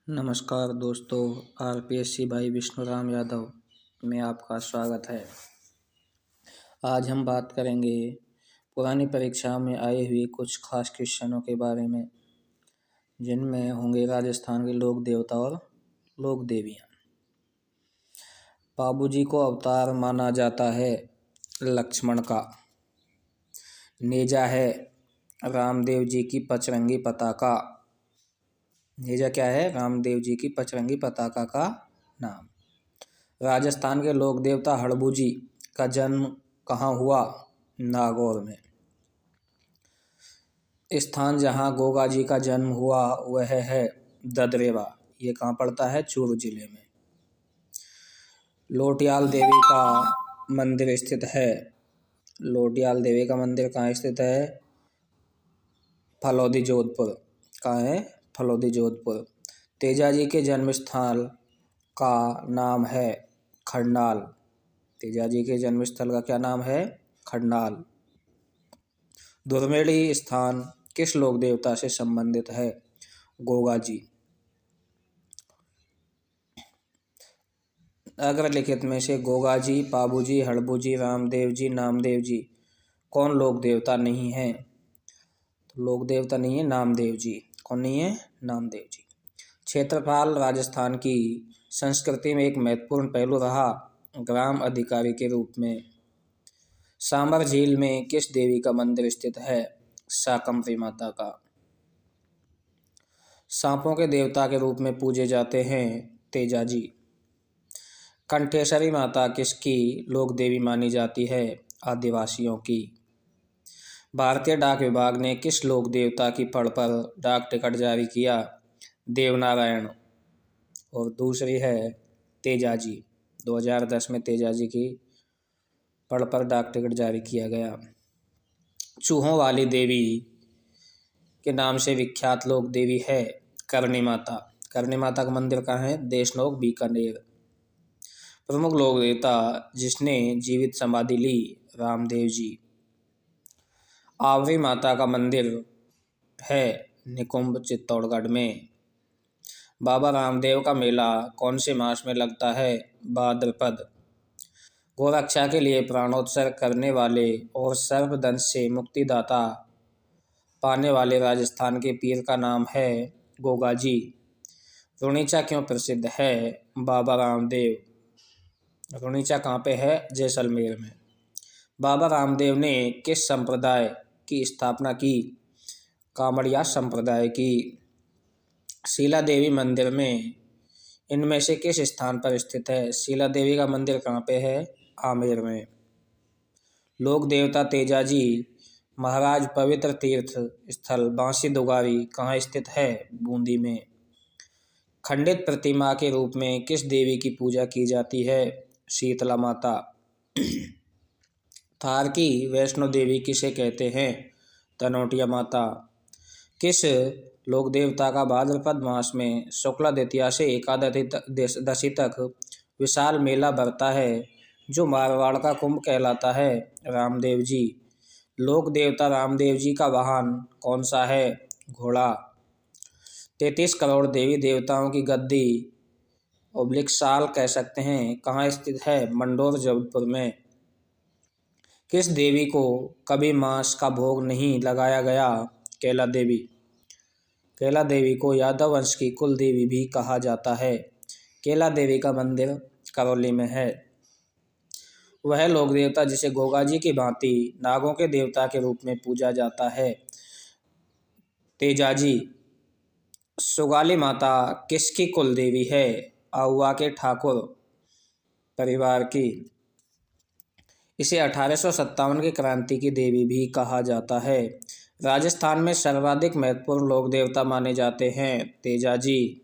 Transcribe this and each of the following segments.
नमस्कार दोस्तों, आरपीएससी भाई विष्णुराम यादव में आपका स्वागत है। आज हम बात करेंगे पुरानी परीक्षा में आए हुए कुछ खास क्वेश्चनों के बारे में, जिनमें होंगे राजस्थान के लोक देवता और लोक देवियाँ। बाबूजी को अवतार माना जाता है लक्ष्मण का। नेजा है रामदेव जी की पचरंगी पताका। नेजा क्या है? रामदेव जी की पचरंगी पताका का नाम। राजस्थान के लोक देवता हड़बू जी का जन्म कहाँ हुआ? नागौर में। स्थान जहाँ गोगा जी का जन्म हुआ वह है ददरेवा। ये कहाँ पड़ता है? चूरू जिले में। लोटियाल देवी का मंदिर स्थित है। लोटियाल देवी का मंदिर कहाँ स्थित है? फलौदी जोधपुर। कहाँ है? फलौदी जोधपुर। तेजाजी के जन्म स्थल का नाम है खंडाल। तेजाजी के जन्म स्थल का क्या नाम है? खंडाल। दुर्मेड़ी स्थान किस लोक देवता से संबंधित है? गोगा जी। अग्रलिखित में से गोगा जी, पाबू जी, हड़बू जी, रामदेव जी, नामदेव जी कौन लोक देवता नहीं है? तो लोक देवता नहीं है नामदेव जी। कौन नहीं है? नामदेव जी। क्षेत्रपाल राजस्थान की संस्कृति में एक महत्वपूर्ण पहलू रहा। ग्राम अधिकारी के रूप में सांबर झील में किस देवी का मंदिर स्थित है? शाकंभरी माता का। सांपों के देवता के रूप में पूजे जाते हैं तेजाजी। कंठेश्वरी माता किसकी लोक देवी मानी जाती है? आदिवासियों की। भारतीय डाक विभाग ने किस लोक देवता की पढ़ पर डाक टिकट जारी किया? देवनारायण। और दूसरी है तेजाजी। 2010 में तेजाजी की पढ़ पर डाक टिकट जारी किया गया। चूहों वाली देवी के नाम से विख्यात लोक देवी है करणी माता। करणी माता का मंदिर कहाँ है? देशनोक, बीकानेर। प्रमुख लोक देवता जिसने जीवित समाधि ली? रामदेव जी। आवरी माता का मंदिर है निकुंभ, चित्तौड़गढ़ में। बाबा रामदेव का मेला कौन से मास में लगता है? भाद्रपद। गोरक्षा के लिए प्राणोत्सर्ग करने वाले और सर्पदंश से मुक्तिदाता पाने वाले राजस्थान के पीर का नाम है गोगा जी। रुणीचा क्यों प्रसिद्ध है? बाबा रामदेव। रुणीचा कहाँ पे है? जैसलमेर में। बाबा रामदेव ने किस संप्रदाय की स्थापना की? कामड़िया संप्रदाय की। शीला देवी मंदिर में इनमें से किस स्थान पर स्थित है? शीला देवी का मंदिर कहाँ पे है? आमेर में। लोक देवता तेजाजी महाराज पवित्र तीर्थ स्थल बांसी दुगारी कहाँ स्थित है? बूंदी में। खंडित प्रतिमा के रूप में किस देवी की पूजा की जाती है? शीतला माता। थार की वैष्णो देवी किसे कहते हैं? तनोटिया माता। किस लोक देवता का भाद्रपद मास में शुक्ला द्वितीया से एकादशी तक विशाल मेला भरता है, जो मारवाड़ का कुंभ कहलाता है? रामदेव जी। लोक देवता रामदेव जी का वाहन कौन सा है? घोड़ा। 33 करोड़ देवी देवताओं की गद्दी साल कह सकते हैं कहाँ स्थित है? मंडोर, जबलपुर में। किस देवी को कभी मांस का भोग नहीं लगाया गया? कैला देवी। कैला देवी को यादव वंश की कुल देवी भी कहा जाता है। कैला देवी का मंदिर करौली में है। वह लोक देवता जिसे गोगा जी की भांति नागों के देवता के रूप में पूजा जाता है? तेजाजी। सुगाली माता किसकी कुल देवी है? आहुआ के ठाकुर परिवार की। इसे 1857 की क्रांति की देवी भी कहा जाता है। राजस्थान में सर्वाधिक महत्वपूर्ण लोक देवता माने जाते हैं तेजाजी।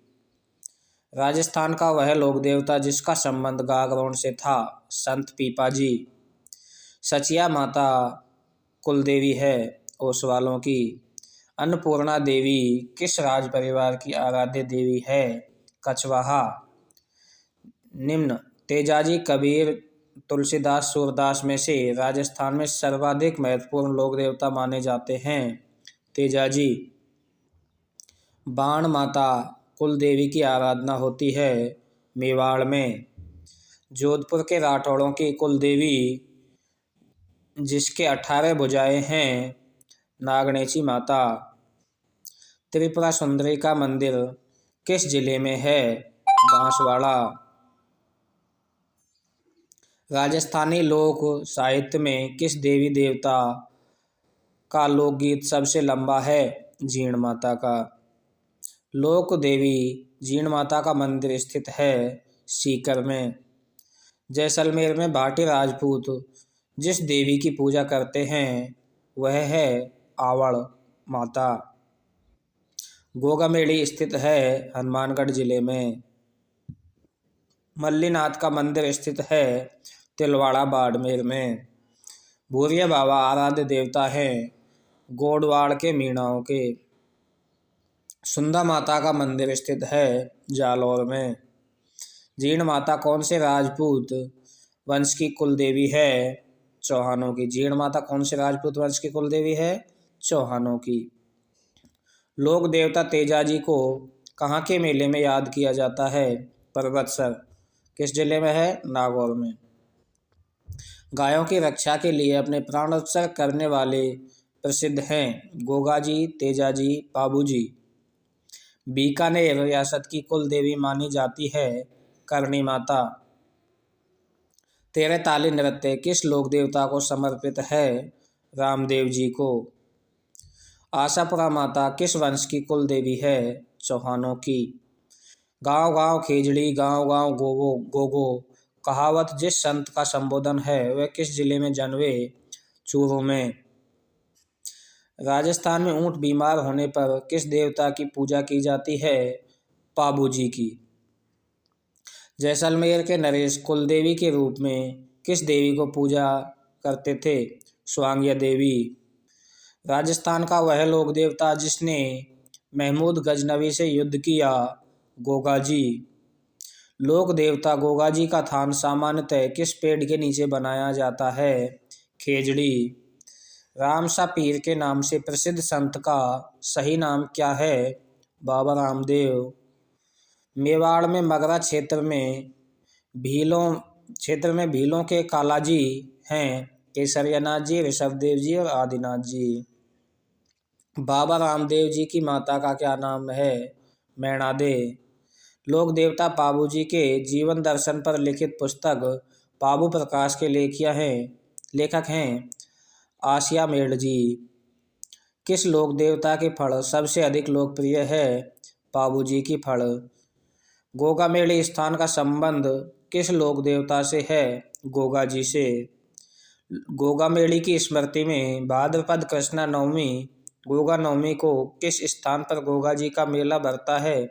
राजस्थान का वह लोक देवता जिसका संबंध गागरोन से था? संत पीपाजी। सचिया माता कुल देवी है ओसवालों की। अन्नपूर्णा देवी किस राज परिवार की आराध्य देवी है? कछवाहा। निम्न तेजाजी, कबीर, तुलसीदास, सूरदास में से राजस्थान में सर्वाधिक महत्वपूर्ण लोक देवता माने जाते हैं तेजाजी। बाण माता कुल देवी की आराधना होती है मेवाड़ में। जोधपुर के राठौड़ों की कुल देवी जिसके 18 भुजाएं हैं नागणेची माता। त्रिपुरा सुंदरी का मंदिर किस जिले में है? बांसवाड़ा। राजस्थानी लोक साहित्य में किस देवी देवता का लोकगीत सबसे लंबा है? जीण माता का। लोक देवी जीण माता का मंदिर स्थित है सीकर में। जैसलमेर में भाटी राजपूत जिस देवी की पूजा करते हैं वह है आवड़ माता। गोगामेड़ी स्थित है हनुमानगढ़ जिले में। मल्लीनाथ का मंदिर स्थित है तिलवाड़ा बाड़मेर में। भूरिया बाबा आराध्य देवता हैं गोडवाड़ के मीणाओं के। सुंदा माता का मंदिर स्थित है जालौर में। जीण माता कौन से राजपूत वंश की कुल देवी है? चौहानों की। जीण माता कौन से राजपूत वंश की कुल देवी है? चौहानों की। लोक देवता तेजाजी को कहाँ के मेले में याद किया जाता है? पर्वतसर। किस जिले में है? नागौर में। गायों की रक्षा के लिए अपने प्राण उत्सर्ग करने वाले प्रसिद्ध हैं गोगाजी, तेजाजी, पाबूजी। बीकानेर रियासत की कुल देवी मानी जाती है करणी माता। तेरह ताली नृत्य किस लोक देवता को समर्पित है? रामदेव जी को। आशापुरा माता किस वंश की कुल देवी है? चौहानों की। गांव गांव खीजड़ी गांव गांव गोगो गोगो कहावत जिस संत का संबोधन है वह किस जिले में जन्मे? चूरू में। राजस्थान में ऊंट बीमार होने पर किस देवता की पूजा की जाती है? पाबूजी की। जैसलमेर के नरेश कुलदेवी के रूप में किस देवी को पूजा करते थे? स्वांग्या देवी। राजस्थान का वह लोक देवता जिसने महमूद गजनवी से युद्ध किया? गोगाजी। लोक देवता गोगाजी का थान सामान्यतः किस पेड़ के नीचे बनाया जाता है? खेजड़ी। रामसा पीर के नाम से प्रसिद्ध संत का सही नाम क्या है? बाबा रामदेव। मेवाड़ में मगरा क्षेत्र में भीलों के कालाजी हैं केसरियानाथ जी, ऋषभदेव जी और आदिनाथ जी। बाबा रामदेव जी की माता का क्या नाम है? मैणादे। लोक देवता पाबूजी के जीवन दर्शन पर लिखित पुस्तक पाबू प्रकाश के लेखक हैं आसिया मेड़ जी। किस लोक देवता के फल सबसे अधिक लोकप्रिय है? पाबूजी की फल। गोगामेड़ी स्थान का संबंध किस लोक देवता से है? गोगा जी से। गोगामेड़ी की स्मृति में भाद्रपद कृष्णा नवमी गोगा नवमी को किस स्थान पर गोगा जी का मेला भरता है?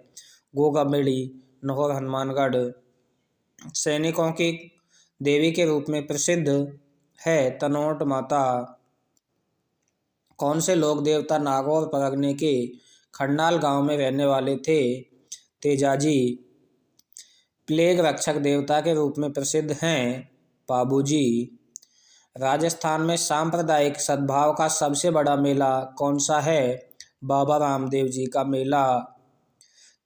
गोगामेड़ी नहौर हनुमानगढ़। सैनिकों की देवी के रूप में प्रसिद्ध है तनोट माता। कौन से लोक देवता नागौर परगने के खंडाल गांव में रहने वाले थे? तेजाजी। प्लेग रक्षक देवता के रूप में प्रसिद्ध हैं पाबूजी। राजस्थान में सांप्रदायिक सद्भाव का सबसे बड़ा मेला कौन सा है? बाबा रामदेव जी का मेला।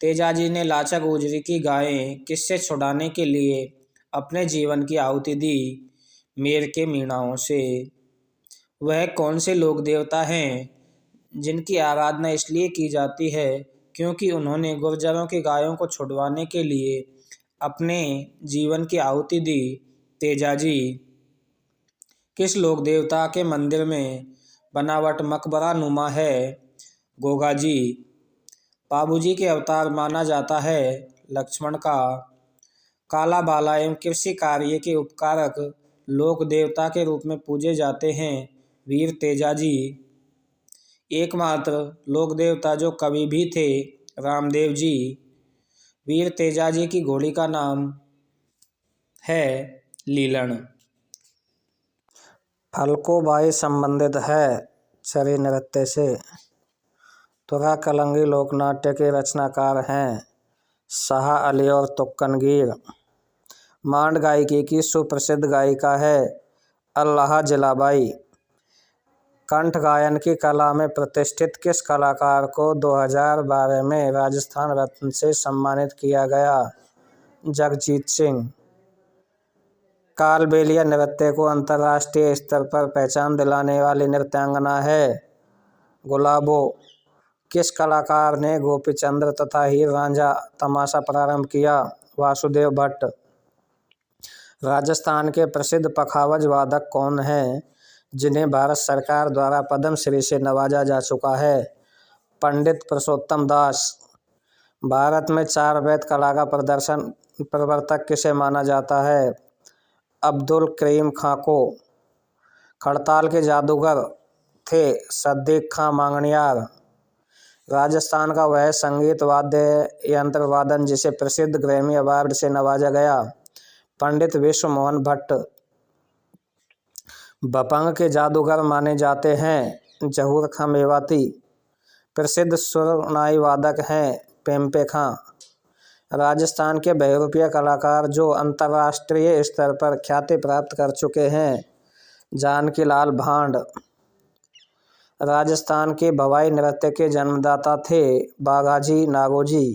तेजाजी ने लाचा गुजरी की गायें किससे छुड़ाने के लिए अपने जीवन की आहुति दी? मेर के मीणाओं से। वह कौन से लोक देवता हैं जिनकी आराधना इसलिए की जाती है क्योंकि उन्होंने गुर्जरों की गायों को छुड़वाने के लिए अपने जीवन की आहुति दी? तेजाजी। किस लोक देवता के मंदिर में बनावट मकबरा नुमा है? गोगाजी। पाबूजी के अवतार माना जाता है लक्ष्मण का। काला बाला एवं कृषि कार्य के उपकारक लोक देवता के रूप में पूजे जाते हैं वीर तेजाजी। एकमात्र लोक देवता जो कवि भी थे रामदेव जी। वीर तेजाजी की घोड़ी का नाम है लीलन। फलकोबाई संबंधित है चरी नृत्य से। तुरा कलंगी लोकनाट्य के रचनाकार हैं शाह अली और तुक्कनगीर। मांड गायकी की सुप्रसिद्ध गायिका है अल्लाह जलाबाई। कंठ गायन की कला में प्रतिष्ठित किस कलाकार को 2012 में राजस्थान रत्न से सम्मानित किया गया? जगजीत सिंह। कालबेलिया नृत्य को अंतर्राष्ट्रीय स्तर पर पहचान दिलाने वाली नृत्यांगना है? गुलाबो। किस कलाकार ने गोपीचंद्र तथा हीर रांझा तमाशा प्रारंभ किया? वासुदेव भट्ट। राजस्थान के प्रसिद्ध पखावज वादक कौन हैं जिन्हें भारत सरकार द्वारा पद्म श्री से नवाजा जा चुका है? पंडित पुरुषोत्तम दास। भारत में चार वेद कला का प्रवर्तक किसे माना जाता है? अब्दुल करीम खां को। खड़ताल के जादूगर थे सद्दीक खां मांगणियार। राजस्थान का वह संगीत वाद्य यंत्र वादन जिसे प्रसिद्ध ग्रैमी अवार्ड से नवाजा गया? पंडित विश्व मोहन भट्ट। बपंग के जादूगर माने जाते हैं जहूर खां मेवाती। प्रसिद्ध सुरनाई वादक हैं पेम्पे खां। राजस्थान के बहुरूपिया कलाकार जो अंतर्राष्ट्रीय स्तर पर ख्याति प्राप्त कर चुके हैं? जानकी लाल भांड। राजस्थान के भवाई नृत्य के जन्मदाता थे बाघाजी नागोजी।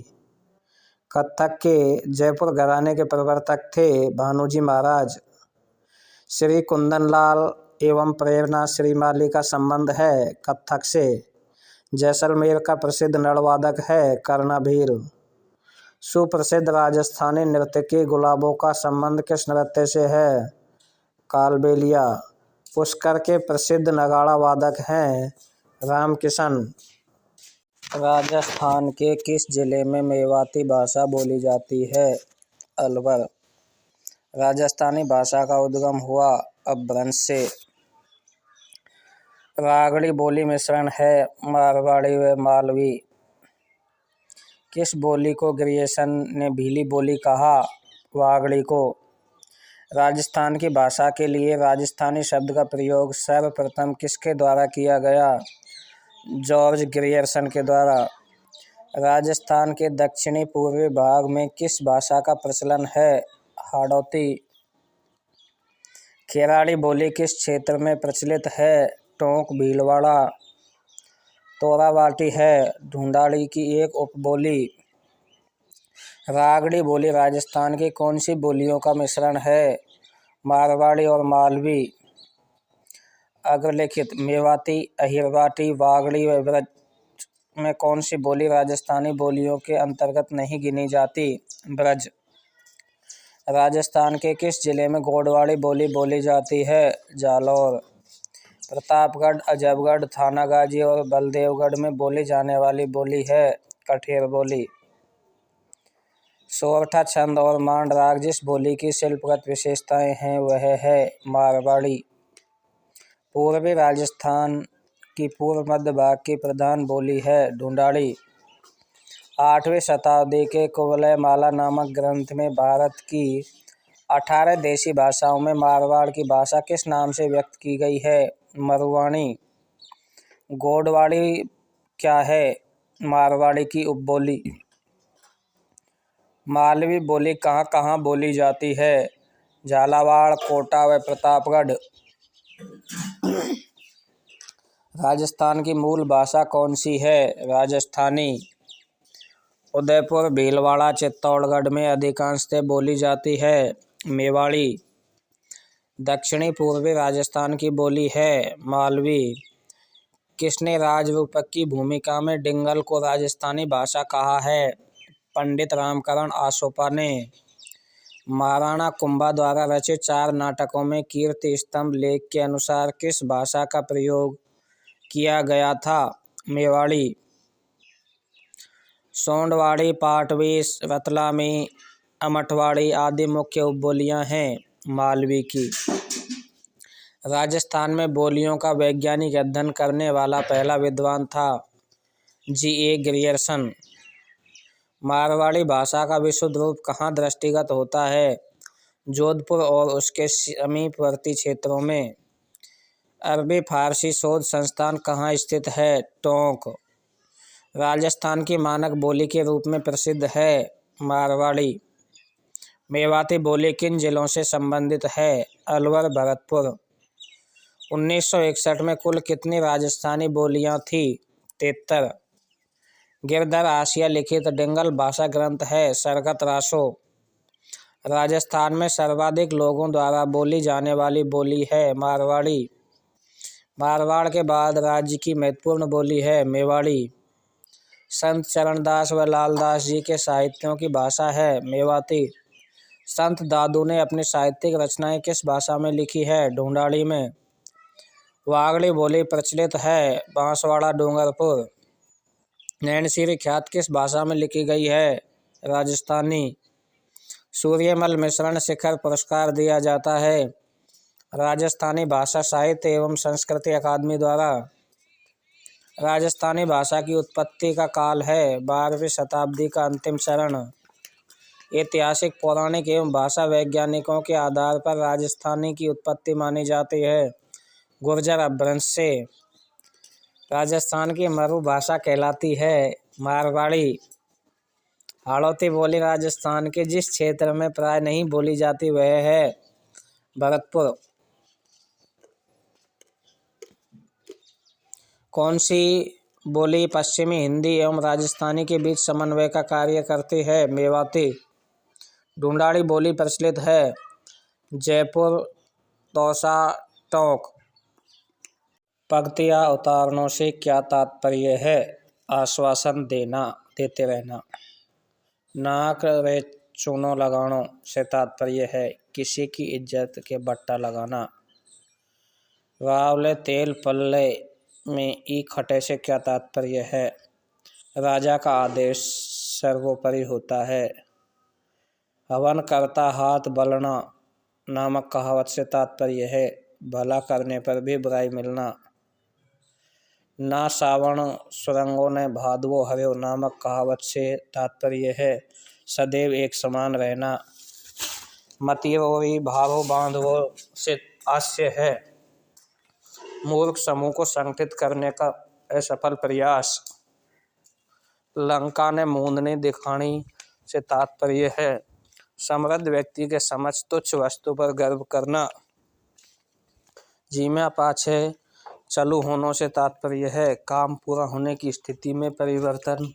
कथक के जयपुर घराने के प्रवर्तक थे भानुजी महाराज। श्री कुंदनलाल एवं प्रेरणा श्रीमाली का संबंध है कथक से। जैसलमेर का प्रसिद्ध नड़वादक है कर्णाभीर। सुप्रसिद्ध राजस्थानी नृत्य के गुलाबों का संबंध किस नृत्य से है? कालबेलिया। पुष्कर के प्रसिद्ध नगाड़ा वादक हैं रामकिशन। राजस्थान के किस जिले में मेवाती भाषा बोली जाती है? अलवर। राजस्थानी भाषा का उद्गम हुआ अपभ्रंश से। रागड़ी बोली मिश्रण है मारवाड़ी व मालवी। किस बोली को ग्रियर्सन ने भीली बोली कहा? वागड़ी को। राजस्थान की भाषा के लिए राजस्थानी शब्द का प्रयोग सर्वप्रथम किसके द्वारा किया गया? जॉर्ज ग्रियर्सन के द्वारा। राजस्थान के दक्षिणी पूर्वी भाग में किस भाषा का प्रचलन है? हाड़ौती। खेराड़ी बोली किस क्षेत्र में प्रचलित है? टोंक भीलवाड़ा। तोराबाटी है ढूंढाड़ी की एक उपबोली। रागड़ी बोली राजस्थान की कौन सी बोलियों का मिश्रण है? मारवाड़ी और मालवी। अग्रलिखित मेवाती, अहिरवाटी, वागड़ी व ब्रज में कौन सी बोली राजस्थानी बोलियों के अंतर्गत नहीं गिनी जाती? ब्रज। राजस्थान के किस जिले में गोडवाड़ी बोली बोली जाती है? जालौर। प्रतापगढ़, अजबगढ़, थानागाजी और बलदेवगढ़ में बोली जाने वाली बोली है कठेर बोली। सोरठा छंद और मांड राग जिस बोली की शिल्पगत विशेषताएं हैं वह है मारवाड़ी। पूर्वी राजस्थान की पूर्व मध्य भाग की प्रधान बोली है ढूंढाड़ी। 8वीं शताब्दी के कुवलयमाला नामक ग्रंथ में भारत की 18 देशी भाषाओं में मारवाड़ की भाषा किस नाम से व्यक्त की गई है? मरुवाणी। गोडवाड़ी क्या है? मारवाड़ी की उपबोली। मालवी बोली कहाँ कहाँ बोली जाती है? झालावाड़, कोटा व प्रतापगढ़। राजस्थान की मूल भाषा कौन सी है? राजस्थानी। उदयपुर, भीलवाड़ा, चित्तौड़गढ़ में अधिकांशतः बोली जाती है मेवाड़ी। दक्षिणी पूर्वी राजस्थान की बोली है मालवी। किसने राजरूपक की भूमिका में डिंगल को राजस्थानी भाषा कहा है? पंडित रामकरण आसोपा ने। महाराणा कुंभा द्वारा रचित 4 नाटकों में कीर्ति स्तंभ लेख के अनुसार किस भाषा का प्रयोग किया गया था? मेवाड़ी। सोंडवाड़ी, पाटवी, रतलामी, अमठवाड़ी आदि मुख्य उपबोलियां हैं मालवी की। राजस्थान में बोलियों का वैज्ञानिक अध्ययन करने वाला पहला विद्वान था जी.ए. ग्रियर्सन। मारवाड़ी भाषा का विशुद्ध रूप कहाँ दृष्टिगत होता है? जोधपुर और उसके समीपवर्ती क्षेत्रों में। अरबी फारसी शोध संस्थान कहाँ स्थित है? टोंक। राजस्थान की मानक बोली के रूप में प्रसिद्ध है मारवाड़ी। मेवाती बोली किन जिलों से संबंधित है? अलवर, भरतपुर। 1961 में कुल कितनी राजस्थानी बोलियां थीं? 73। गिरधर आसिया लिखित डिंगल भाषा ग्रंथ है सरगत रासो। राजस्थान में सर्वाधिक लोगों द्वारा बोली जाने वाली बोली है मारवाड़ी। मारवाड़ के बाद राज्य की महत्वपूर्ण बोली है मेवाड़ी। संत चरणदास व लालदास जी के साहित्यों की भाषा है मेवाती। संत दादू ने अपनी साहित्यिक रचनाएं किस भाषा में लिखी है? ढूंढाड़ी में। वागड़ी बोली प्रचलित है बांसवाड़ा डूंगरपुर। नैनसीरी ख्यात किस भाषा में लिखी गई है? राजस्थानी। सूर्यमल मिश्रण शिखर पुरस्कार दिया जाता है राजस्थानी भाषा साहित्य एवं संस्कृति अकादमी द्वारा। राजस्थानी भाषा की उत्पत्ति का काल है 12वीं शताब्दी का अंतिम चरण। ऐतिहासिक पौराणिक एवं भाषा वैज्ञानिकों के आधार पर राजस्थानी की उत्पत्ति मानी जाती है गुर्जर अपभ्रंश से। राजस्थान की मरु भाषा कहलाती है मारवाड़ी। हाड़ौती बोली राजस्थान के जिस क्षेत्र में प्राय नहीं बोली जाती वह है भरतपुर। कौन सी बोली पश्चिमी हिंदी एवं राजस्थानी के बीच समन्वय का कार्य करती है? मेवाती। ढूंढाड़ी बोली प्रचलित है जयपुर दौसा टोंक। पंक्तियाँ उतारनों से क्या तात्पर्य है? आश्वासन देते रहना। नाक रे चूनो लगानो से तात्पर्य है किसी की इज्जत के बट्टा लगाना। वावले तेल पल्ले में ई खटे से क्या तात्पर्य है? राजा का आदेश सर्वोपरि होता है। हवन करता हाथ बलना नामक कहावत से तात्पर्य है भला करने पर भी बुराई मिलना। ना सावण सुरंगों ने भादवो हर्यो नामक कहावत से तात्पर्य है सदैव एक समान रहना। मतिरोरी भावो बांधवो से हास्य है मूर्ख समूह को संगठित करने का असफल प्रयास। लंका ने मूंदनी दिखानी से तात्पर्य है समृद्ध व्यक्ति के समक्ष तुच्छ वस्तु पर गर्व करना। जीमा पाछे चालू होने से तात्पर्य है काम पूरा होने की स्थिति में परिवर्तन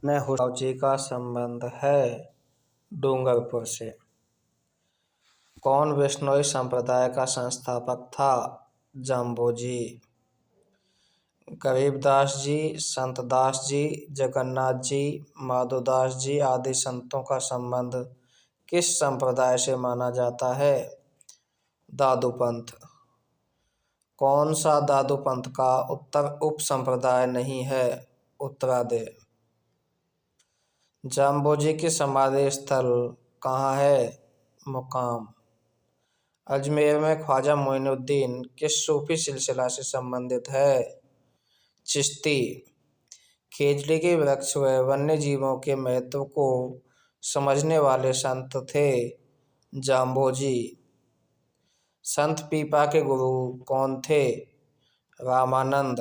न हो। जी का संबंध है डूंगरपुर से। कौन विश्नोई संप्रदाय का संस्थापक था? जाम्बोजी। गरीबदास जी, संतदास जी, जगन्नाथ जी, माधोदास जी आदि संतों का संबंध किस संप्रदाय से माना जाता है? दादू पंथ। कौन सा दादू पंथ का उत्तर उप संप्रदाय नहीं है? उत्तरादे। जाम्बोजी की समाधि स्थल कहाँ है? मुकाम। अजमेर में ख्वाजा मोइनुद्दीन किस सूफी सिलसिला से संबंधित है? चिश्ती। खेजड़ी के वृक्ष व वन्य जीवों के महत्व को समझने वाले संत थे जाम्बोजी। संत पीपा के गुरु कौन थे? रामानंद।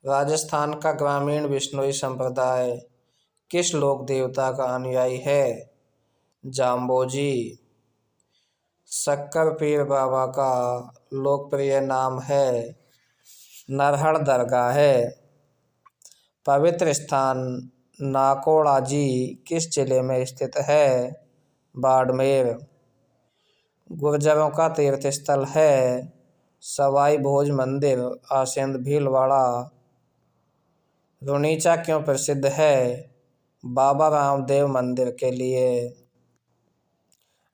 राजस्थान का ग्रामीण बिश्नोई संप्रदाय किस लोक देवता का अनुयायी है? जाम्बोजी। शक्कर पीर बाबा का लोकप्रिय नाम है नरहड़ दरगाह है। पवित्र स्थान नाकोड़ा जी किस जिले में स्थित है? बाड़मेर। गुर्जरों का तीर्थ स्थल है सवाई भोज मंदिर आसेंद भीलवाड़ा। रुनीचा क्यों प्रसिद्ध है? बाबा रामदेव मंदिर के लिए।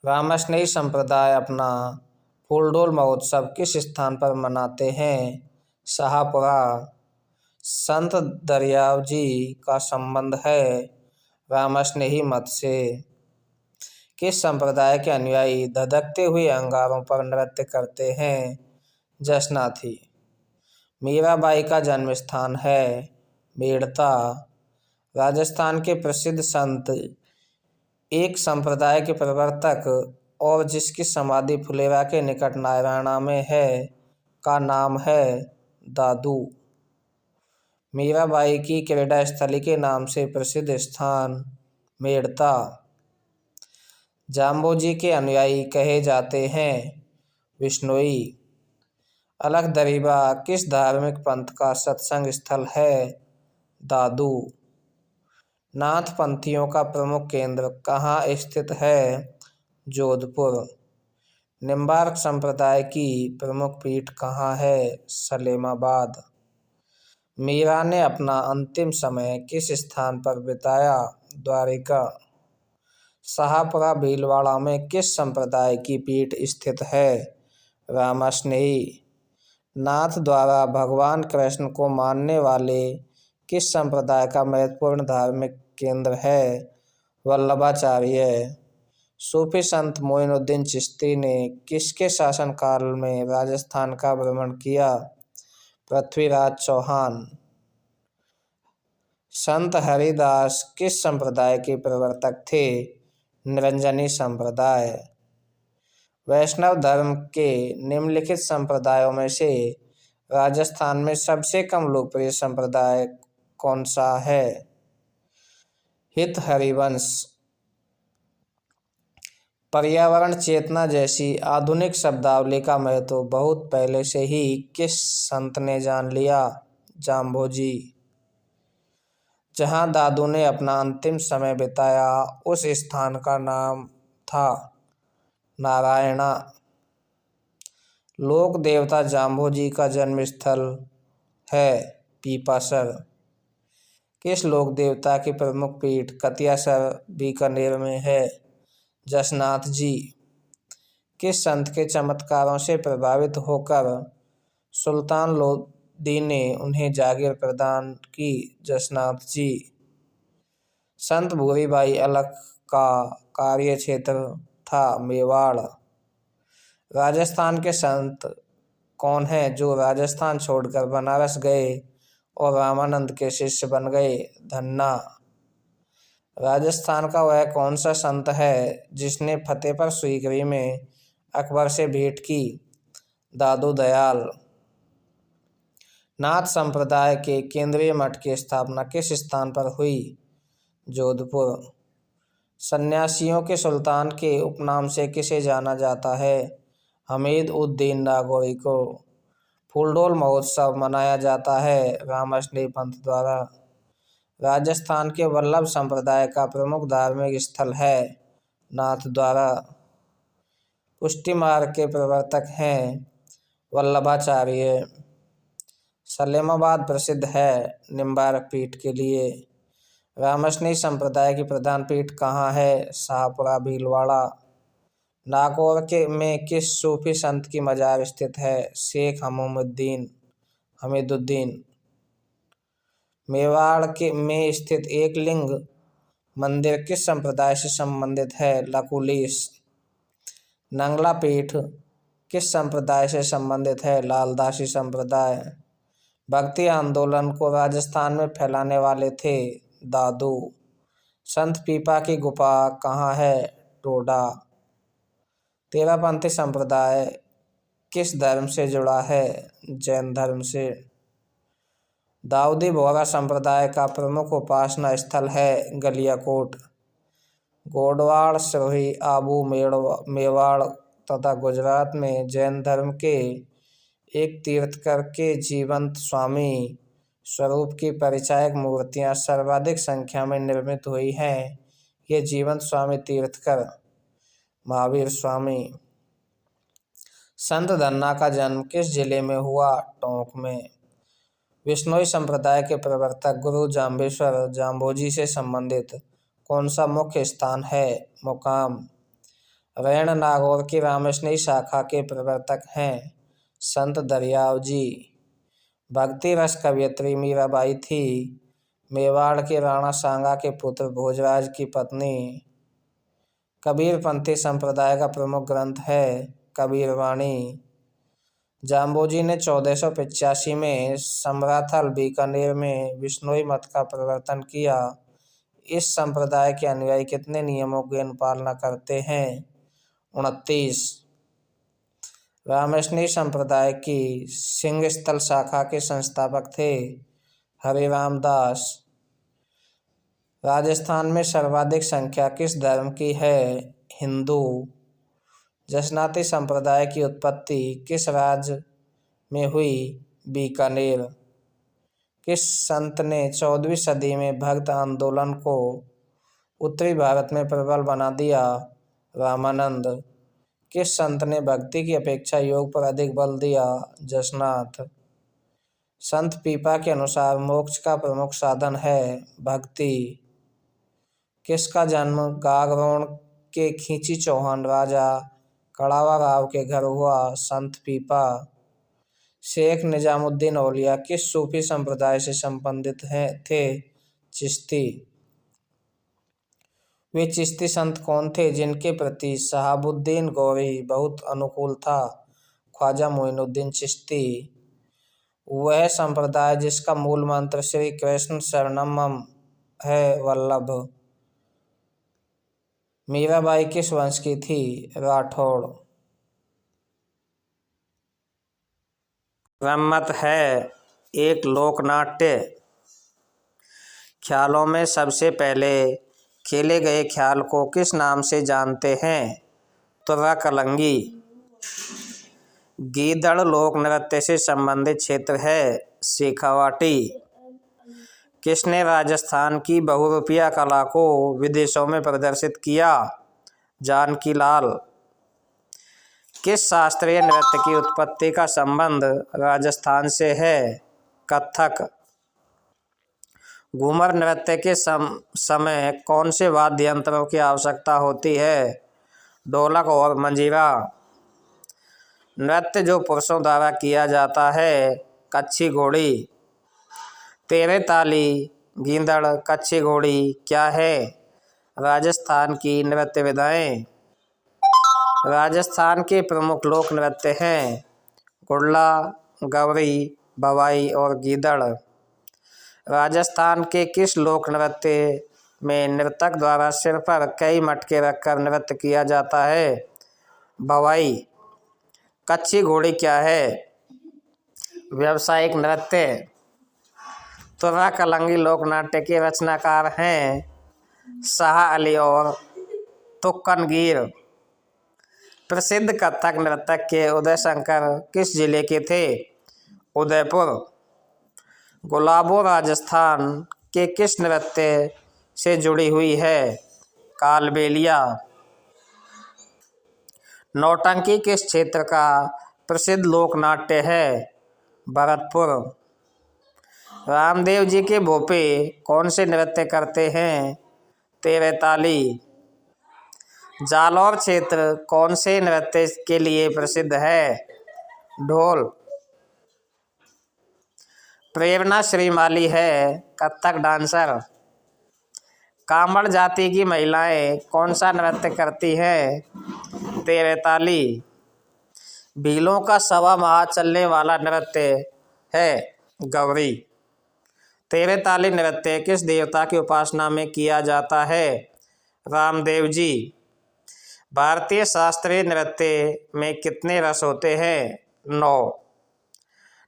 रामस्नेही संप्रदाय अपना फूलडोल महोत्सव किस स्थान पर मनाते हैं? शाहपुरा। संत दरियाव जी का संबंध है रामस्नेही मत से। किस संप्रदाय के अनुयायी धधकते हुए अंगारों पर नृत्य करते हैं? जसनाथी। मीराबाई का जन्म स्थान है मेड़ता। राजस्थान के प्रसिद्ध संत एक संप्रदाय के प्रवर्तक और जिसकी समाधि फुलेरा के निकट नारायणा में है का नाम है दादू। मीराबाई की क्रीड़ा स्थली के नाम से प्रसिद्ध स्थान मेड़ता। जाम्बोजी के अनुयायी कहे जाते हैं विश्नोई। अलख दरीबा किस धार्मिक पंथ का सत्संग स्थल है? दादू। नाथ पंथियों का प्रमुख केंद्र कहाँ स्थित है? जोधपुर। निम्बार्क संप्रदाय की प्रमुख पीठ कहाँ है? सलेमाबाद। मीरा ने अपना अंतिम समय किस स्थान पर बिताया? द्वारिका। शाहपुरा भीलवाड़ा में किस संप्रदाय की पीठ स्थित है? रामास्नेही। नाथ द्वारा भगवान कृष्ण को मानने वाले किस संप्रदाय का महत्वपूर्ण धार्मिक केंद्र है? वल्लभाचार्य। सूफी संत मोइनुद्दीन चिश्ती ने किसके शासनकाल में राजस्थान का भ्रमण किया? पृथ्वीराज चौहान। संत हरिदास किस संप्रदाय के प्रवर्तक थे? निरंजनी संप्रदाय। वैष्णव धर्म के निम्नलिखित संप्रदायों में से राजस्थान में सबसे कम लोकप्रिय संप्रदाय कौन सा है? हित हरिवंश। पर्यावरण चेतना जैसी आधुनिक शब्दावली का महत्व बहुत पहले से ही किस संत ने जान लिया? जाम्भोजी। जहाँ दादू ने अपना अंतिम समय बिताया उस स्थान का नाम था नारायणा। लोक देवता जाम्भोजी का जन्म स्थल है पीपासर। किस लोक देवता की प्रमुख पीठ कतियासर बीकानेर में है? जसनाथ जी। किस संत के चमत्कारों से प्रभावित होकर सुल्तान लोदी ने उन्हें जागीर प्रदान की? जसनाथ जी। संत भूरीबाई अलख का कार्य क्षेत्र था मेवाड़। राजस्थान के संत कौन हैं जो राजस्थान छोड़कर बनारस गए और रामानंद के शिष्य बन गए? धन्ना। राजस्थान का वह कौन सा संत है जिसने फतेहपुर सीकरी में अकबर से भेंट की? दादू दयाल। नाथ संप्रदाय के केंद्रीय मठ की स्थापना किस स्थान पर हुई? जोधपुर। सन्यासियों के सुल्तान के उपनाम से किसे जाना जाता है? हमीद उद दीन नागौरी को। फूलडोल महोत्सव मनाया जाता है रामास्नेही पंथ द्वारा। राजस्थान के वल्लभ संप्रदाय का प्रमुख धार्मिक स्थल है नाथ द्वारा। पुष्टि मार्ग के प्रवर्तक हैं वल्लभाचार्य। सलेमाबाद प्रसिद्ध है निम्बार्क पीठ के लिए। रामास्नेही संप्रदाय की प्रधान पीठ कहाँ है? शाहपुरा भीलवाड़ा। नागौर में किस सूफी संत की मजार स्थित है? शेख हमीदुद्दीन। मेवाड़ में स्थित एक लिंग मंदिर किस संप्रदाय से संबंधित है? लकुलिश। नंगला पीठ किस संप्रदाय से संबंधित है? लालदासी संप्रदाय। भक्ति आंदोलन को राजस्थान में फैलाने वाले थे दादू। संत पीपा की गुफा कहाँ है? टोडा। तेरापंथी संप्रदाय किस धर्म से जुड़ा है? जैन धर्म से। दाऊदी बोहरा संप्रदाय का प्रमुख उपासना स्थल है गलियाकोट। गोडवाड़ सिरोही आबू मेवाड़ तथा गुजरात में जैन धर्म के एक तीर्थकर के जीवंत स्वामी स्वरूप की परिचायक मूर्तियां सर्वाधिक संख्या में निर्मित हुई हैं। ये जीवंत स्वामी तीर्थकर महावीर स्वामी। संत धन्ना का जन्म किस जिले में हुआ? टोंक में। विश्नोई संप्रदाय के प्रवर्तक गुरु जाम्बेश्वर जाम्भोजी से संबंधित कौन सा मुख्य स्थान है? मुकाम। रैण नागौर की रामास्नेही शाखा के प्रवर्तक हैं संत दरियाव जी। भक्ति रस कवयित्री मीराबाई थी मेवाड़ के राणा सांगा के पुत्र भोजराज की पत्नी। कबीरपंथी संप्रदाय का प्रमुख ग्रंथ है कबीरवाणी। जाम्बोजी ने 1485 में समराथल बीकानेर में विश्नोई मत का प्रवर्तन किया। इस संप्रदाय के अनुयायी कितने नियमों की अनुपालना करते हैं? 29। रामास्नेही संप्रदाय की सिंहस्थल शाखा के संस्थापक थे हरिराम दास। राजस्थान में सर्वाधिक संख्या किस धर्म की है? हिंदू। जसनाती संप्रदाय की उत्पत्ति किस राज्य में हुई बीकानेर। किस संत ने 14वीं सदी में भक्त आंदोलन को उत्तरी भारत में प्रबल बना दिया? रामानंद। किस संत ने भक्ति की अपेक्षा योग पर अधिक बल दिया? जसनाथ। संत पीपा के अनुसार मोक्ष का प्रमुख साधन है भक्ति। किसका जन्म गागरोण के खींची चौहान राजा कड़ावा राव के घर हुआ? संत पीपा। शेख निजामुद्दीन औलिया किस सूफी संप्रदाय से संबंधित थे? चिश्ती। वे चिश्ती संत कौन थे जिनके प्रति शहाबुद्दीन गौरी बहुत अनुकूल था? ख्वाजा मोइनुद्दीन चिश्ती। वह संप्रदाय जिसका मूल मंत्र श्री कृष्ण शरणम मम है वल्लभ। मीराबाई किस वंश की थी? राठौड़। ब्रह्मत है एक लोकनाट्य। ख्यालों में सबसे पहले खेले गए ख्याल को किस नाम से जानते हैं? तुर्रा कलंगी। गीदड़ लोक नृत्य से संबंधित क्षेत्र है शेखावाटी। किसने राजस्थान की बहुरूपिया कला को विदेशों में प्रदर्शित किया? जानकी लाल। किस शास्त्रीय नृत्य की उत्पत्ति का संबंध राजस्थान से है? कथक। घूमर नृत्य के समय कौन से वाद्य यंत्रों की आवश्यकता होती है? ढोलक और मंजीरा। नृत्य जो पुरुषों द्वारा किया जाता है? कच्छी घोड़ी। तेरे ताली गींदड़ कच्छी घोड़ी क्या है? राजस्थान की नृत्य विधाएं। राजस्थान के प्रमुख लोक नृत्य हैं गुड़ला, गवरी, भवाई और गीदड़। राजस्थान के किस लोक नृत्य में नर्तक द्वारा सिर पर कई मटके रखकर नृत्य किया जाता है? भवाई। कच्छी घोड़ी क्या है? व्यावसायिक नृत्य। तुर्रा कलंगी लोकनाट्य के रचनाकार हैं शाह अली और तुक्कनगीर। प्रसिद्ध कथक नर्तक के उदय शंकर किस जिले के थे? उदयपुर। गुलाबो राजस्थान के किस नृत्य से जुड़ी हुई है? कालबेलिया। नौटंकी किस क्षेत्र का प्रसिद्ध लोकनाट्य है? भरतपुर। रामदेव जी के भोपे कौन से नृत्य करते हैं? तेरे ताली। जालौर क्षेत्र कौन से नृत्य के लिए प्रसिद्ध है? ढोल। प्रेरणा श्रीमाली है कथक डांसर। कामड़ जाति की महिलाएं कौन सा नृत्य करती हैं? तेरे ताली। भीलों का सवा माह चलने वाला नृत्य है गौरी। तेरे ताली नृत्य किस देवता की उपासना में किया जाता है? रामदेव जी। भारतीय शास्त्रीय नृत्य में कितने रस होते हैं? 9।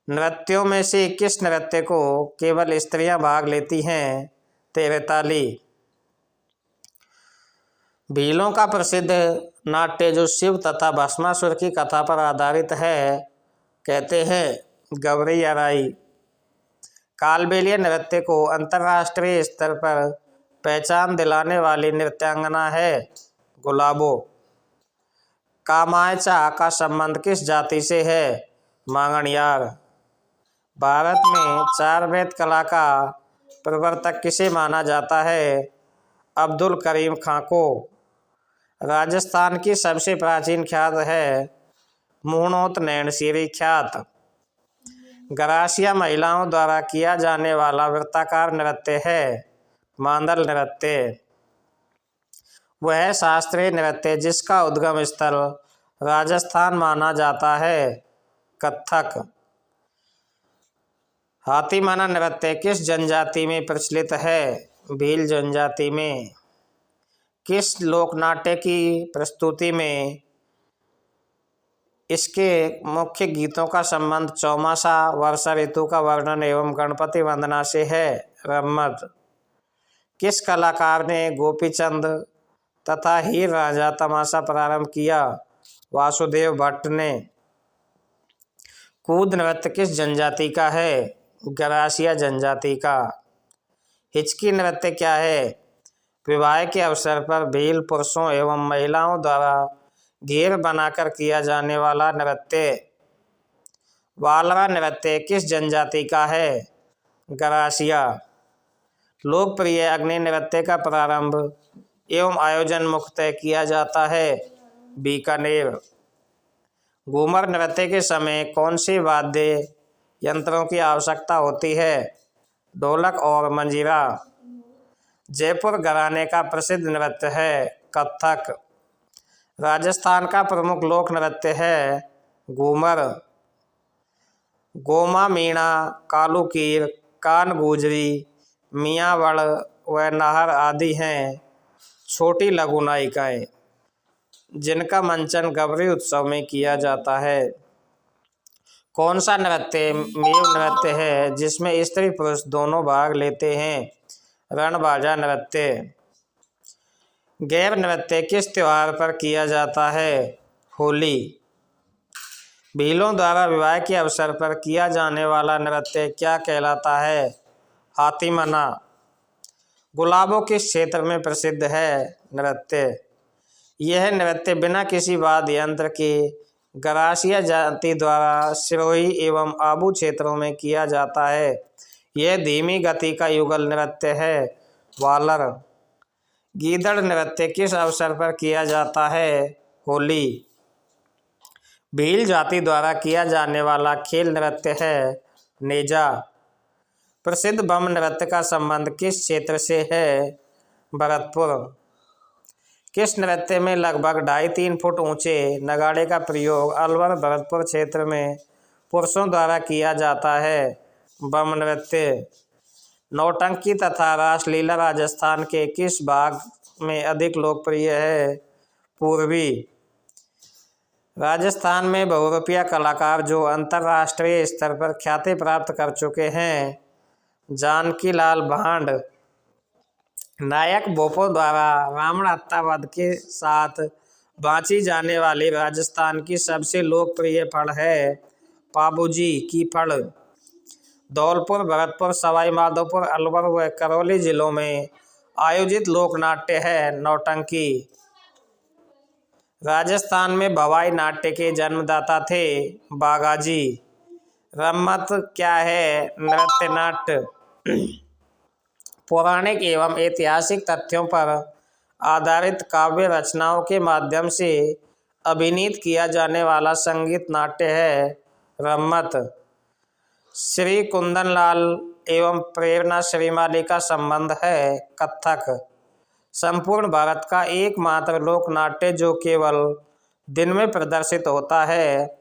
नृत्यों में से किस नृत्य को केवल स्त्रियां भाग लेती हैं? तेरे ताली। भीलों का प्रसिद्ध नाट्य जो शिव तथा भस्मासुर की कथा पर आधारित है कहते हैं गौरी अराई। कालबेलिया नृत्य को अंतर्राष्ट्रीय स्तर पर पहचान दिलाने वाली नृत्यांगना है गुलाबो। कामायचा का संबंध किस जाति से है? मांगणियार। भारत में चार वेद कला का प्रवर्तक किसे माना जाता है? अब्दुल करीम खां को। राजस्थान की सबसे प्राचीन ख्यात है मुहनोत नैनशीरी ख्यात। गरासिया महिलाओं द्वारा किया जाने वाला वृत्ताकार नृत्य है मांदल नृत्य। वह शास्त्रीय नृत्य जिसका उद्गम स्थल राजस्थान माना जाता है कथक। हाथीमाना नृत्य किस जनजाति में प्रचलित है? भील जनजाति में। किस लोकनाट्य की प्रस्तुति में इसके मुख्य गीतों का संबंध चौमासा, वर्षा ऋतु का वर्णन एवं गणपति वंदना से है? ब्रह्मद। किस कलाकार ने गोपीचंद तथा हीर रांझा तमाशा प्रारंभ किया? वासुदेव भट्ट ने। कूद नृत्य किस जनजाति का है? गरासिया जनजाति का। हिचकी नृत्य क्या है? विवाह के अवसर पर भील पुरुषों एवं महिलाओं द्वारा घेर बनाकर किया जाने वाला नृत्य। वालरा नृत्य किस जनजाति का है? गरासिया। लोकप्रिय अग्नि नृत्य का प्रारंभ एवं आयोजन मुख्यतः किया जाता है? बीकानेर। घूमर नृत्य के समय कौन से वाद्य यंत्रों की आवश्यकता होती है? ढोलक और मंजीरा। जयपुर घराने का प्रसिद्ध नृत्य है कथक। राजस्थान का प्रमुख लोक नृत्य है घूमर। गोमा मीणा, कालूकीर, कान गुजरी, मियावड़ व नाहर आदि हैं छोटी लघु नायिकाएं जिनका मंचन गवरी उत्सव में किया जाता है। कौन सा नृत्य मेव नृत्य है जिसमें स्त्री पुरुष दोनों भाग लेते हैं? रणबाजा नृत्य। गैर नृत्य किस त्योहार पर किया जाता है? होली। भीलों द्वारा विवाह के अवसर पर किया जाने वाला नृत्य क्या कहलाता है? हाथीमना। गुलाबों किस क्षेत्र में प्रसिद्ध है? नृत्य। यह नृत्य बिना किसी वाद्य यंत्र के गरासिया जाति द्वारा सिरोही एवं आबू क्षेत्रों में किया जाता है। यह धीमी गति का युगल नृत्य है। वालर। गीदड़ नृत्य किस अवसर पर किया जाता है? होली। भील जाति द्वारा किया जाने वाला खेल नृत्य है नेजा। प्रसिद्ध बम नृत्य का संबंध किस क्षेत्र से है? भरतपुर। किस नृत्य में लगभग 2.5-3 फुट ऊंचे नगाड़े का प्रयोग अलवर भरतपुर क्षेत्र में पुरुषों द्वारा किया जाता है? बम नृत्य। नौटंकी तथा रासलीला राजस्थान के किस भाग में अधिक लोकप्रिय है? पूर्वी। राजस्थान में बहुरूपिया कलाकार जो अंतर्राष्ट्रीय स्तर पर ख्याति प्राप्त कर चुके हैं? जानकी लाल भांड। नायक भोपो द्वारा रावण हत्यावध के साथ बाँची जाने वाली राजस्थान की सबसे लोकप्रिय फल है पाबूजी की फल। धौलपुर, भरतपुर, सवाई माधोपुर, अलवर व करौली जिलों में आयोजित लोकनाट्य है नौटंकी। राजस्थान में भवाई नाट्य के जन्मदाता थे बागाजी। रम्मत क्या है? नृत्य नाट्य। पौराणिक एवं ऐतिहासिक तथ्यों पर आधारित काव्य रचनाओं के माध्यम से अभिनीत किया जाने वाला संगीत नाट्य है रम्मत। श्री कुंदनलाल एवं प्रेरणा श्रीमाली का संबंध है कथक। संपूर्ण भारत का एकमात्र लोकनाट्य जो केवल दिन में प्रदर्शित होता है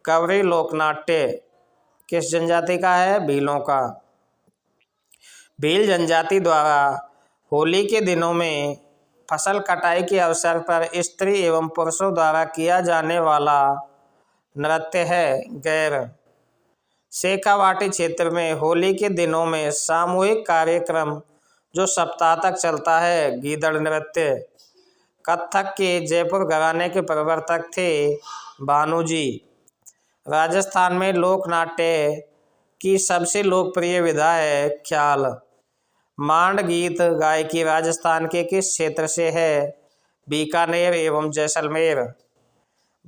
गवरी लोकनाट्य किस जनजाति का है? भीलों का। भील जनजाति द्वारा होली के दिनों में फसल कटाई के अवसर पर स्त्री एवं पुरुषों द्वारा किया जाने वाला नृत्य है गैर। शेखावाटी क्षेत्र में होली के दिनों में सामूहिक कार्यक्रम जो सप्ताह तक चलता है गीदड़ नृत्य। कथक के जयपुर घराने के प्रवर्तक थे भानुजी। राजस्थान में लोकनाट्य की सबसे लोकप्रिय विधा है ख्याल। मांड गीत गायकी राजस्थान के किस क्षेत्र से है? बीकानेर एवं जैसलमेर।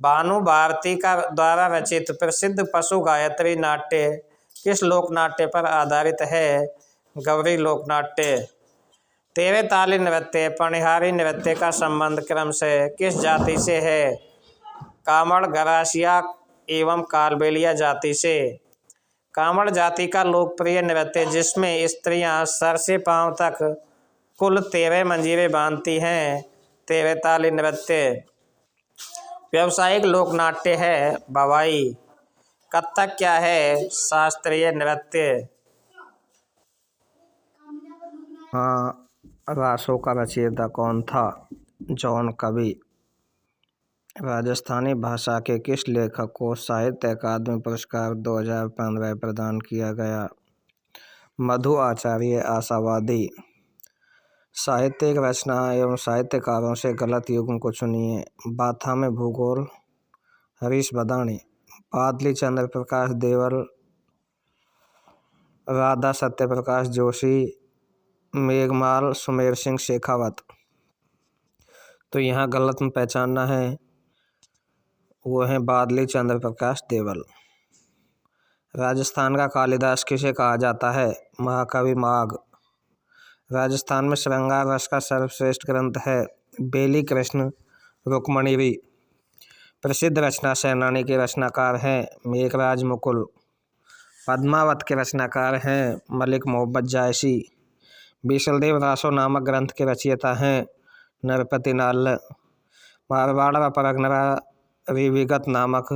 भानु भारती का द्वारा रचित प्रसिद्ध पशु गायत्री नाट्य किस लोकनाट्य पर आधारित है? गवरी लोकनाट्य। तेरे ताली नृत्य पनिहारी नृत्य का संबंध क्रमशः किस जाति से है? कामड़, गरासिया एवं कालबेलिया जाति से। कामड़ जाति का लोकप्रिय नृत्य जिसमें स्त्रियां सर से पांव तक कुल 13 मंजीरे बांधती हैं तेरे ताली नृत्य। व्यावसायिक लोकनाट्य है भवाई। कथक क्या है? शास्त्रीय नृत्य। रासों का रचयिता कौन था? जॉन कवि। राजस्थानी भाषा के किस लेखक को साहित्य अकादमी पुरस्कार 2015 प्रदान किया गया? मधु आचार्य आशावादी। साहित्यिक रचना एवं साहित्यकारों से गलत युग्म को चुनिए। बाथा में भूगोल हरीश बदाणी। बादली चंद्र प्रकाश देवल, राधा सत्यप्रकाश जोशी, मेघमाल सुमेर सिंह शेखावत। तो यहाँ गलत में पहचानना है, वो है बादली चंद्र प्रकाश देवल। राजस्थान का कालिदास किसे कहा जाता है? महाकवि माघ। राजस्थान में श्रृंगार रस का सर्वश्रेष्ठ ग्रंथ है बेली कृष्ण रुक्मणीरी। प्रसिद्ध रचना सेनानी के रचनाकार हैं मेघराज मुकुल। पद्मावत के रचनाकार हैं मलिक मोहम्मद जायसी। बीसलदेव रासो नामक ग्रंथ के रचयिता हैं नरपति नाल्ल। मारवाड़ व परगना रिविगत नामक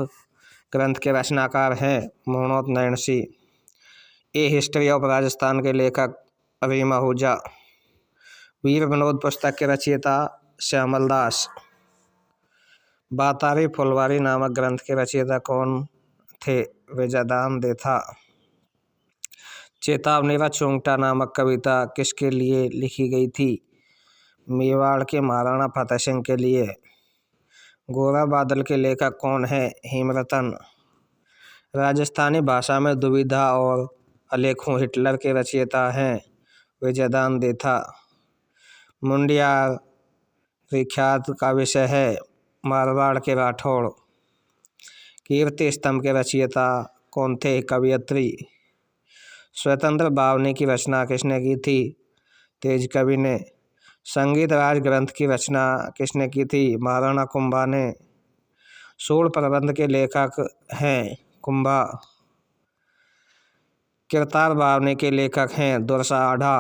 ग्रंथ के रचनाकार हैं मोहनोत नैणसी। ए हिस्ट्री ऑफ राजस्थान के लेखक रीमा आहूजा। वीर विनोद पुस्तक के रचयिता श्यामल दास। बातारी फुलवारी नामक ग्रंथ के रचयिता कौन थे? विजयदान देथा। चेतावनी व चोंगटा नामक कविता किसके लिए लिखी गई थी? मेवाड़ के महाराणा फतेह सिंह के लिए। गोरा बादल के लेखक कौन है? हेमरतन। राजस्थानी भाषा में दुविधा और आलेखों हिटलर के रचयिता हैं विजयदान देथा। मुंडियार विख्यात का विषय है मारवाड़ के राठौड़। कीर्ति स्तंभ के रचयिता कौन थे? कवियत्री। स्वतंत्र बावनी की रचना किसने की थी? तेज कवि ने। संगीत राज ग्रंथ की रचना किसने की थी? महाराणा कुंभा ने। सूर प्रबंध के लेखक हैं कुंभा। किरतार बावनी के लेखक हैं दुर्सा आढ़ा।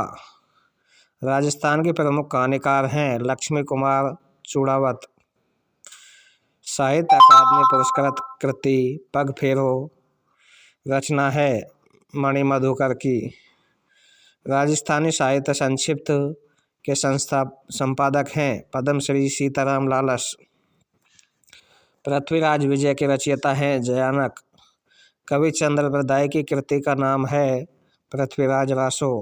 राजस्थान के प्रमुख कहानीकार हैं लक्ष्मी कुमार चूड़ावत। साहित्य अकादमी पुरस्कृत कृति पग फेरो रचना है मणिमधुकर की। राजस्थानी साहित्य संक्षिप्त के संपादक हैं पद्मश्री सीताराम लालस। पृथ्वीराज विजय के रचयिता हैं जयानक। कवि चंद्र बरदाई की कृति का नाम है पृथ्वीराज रासो।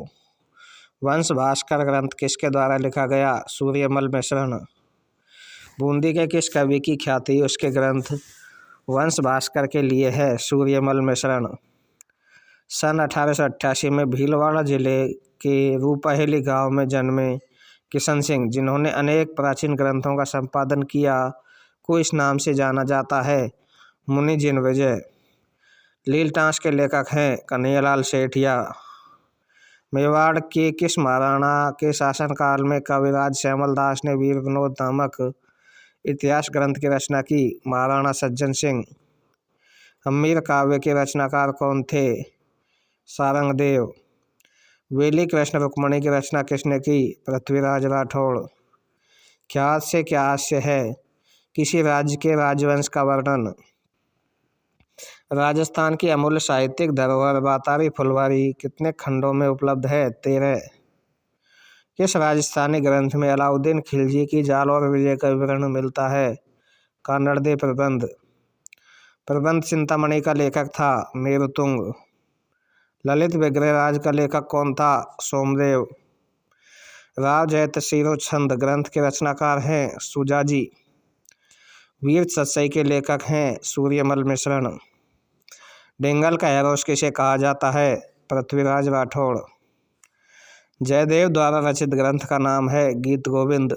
वंश भास्कर ग्रंथ किसके द्वारा लिखा गया? सूर्यमल मिश्रण। बूंदी के किस कवि की ख्याति उसके ग्रंथ वंश भास्कर के लिए है? सूर्यमल मिश्रण। सन 1888 में भीलवाड़ा जिले के रूपहेली गांव में जन्मे किशन सिंह, जिन्होंने अनेक प्राचीन ग्रंथों का संपादन किया, को इस नाम से जाना जाता है मुनि जिन विजय। लीलटास के लेखक हैं कन्हैयालाल सेठिया। मेवाड़ के किस महाराणा के शासनकाल में कविराज श्यामल दास ने वीर विनोद नामक इतिहास ग्रंथ की रचना की? महाराणा सज्जन सिंह। हम्मीर काव्य के रचनाकार कौन थे? सारंगदेव। वेली कृष्ण रुक्मणी की रचना किसने की? पृथ्वीराज राठौड़। ख्यात से क्या हास्य है? किसी राज्य के राजवंश का वर्णन। राजस्थान की अमूल्य साहित्यिक धरोहर बातारी फुलवारी कितने खंडों में उपलब्ध है? 13। किस राजस्थानी ग्रंथ में अलाउद्दीन खिलजी की जाल और विजय का विवरण मिलता है? कानड़दे प्रबंध। प्रबंध चिंतामणि का लेखक था मेरुतुंग। ललित विग्रहराज का लेखक कौन था? सोमदेव। राव जयत शिरो छंद ग्रंथ के रचनाकार हैं सुजाजी। वीर सत्सई के लेखक हैं सूर्यमल मिश्रण। डेंगल का हेरोस किसे कहा जाता है? पृथ्वीराज राठौड़। जयदेव द्वारा रचित ग्रंथ का नाम है गीत गोविंद।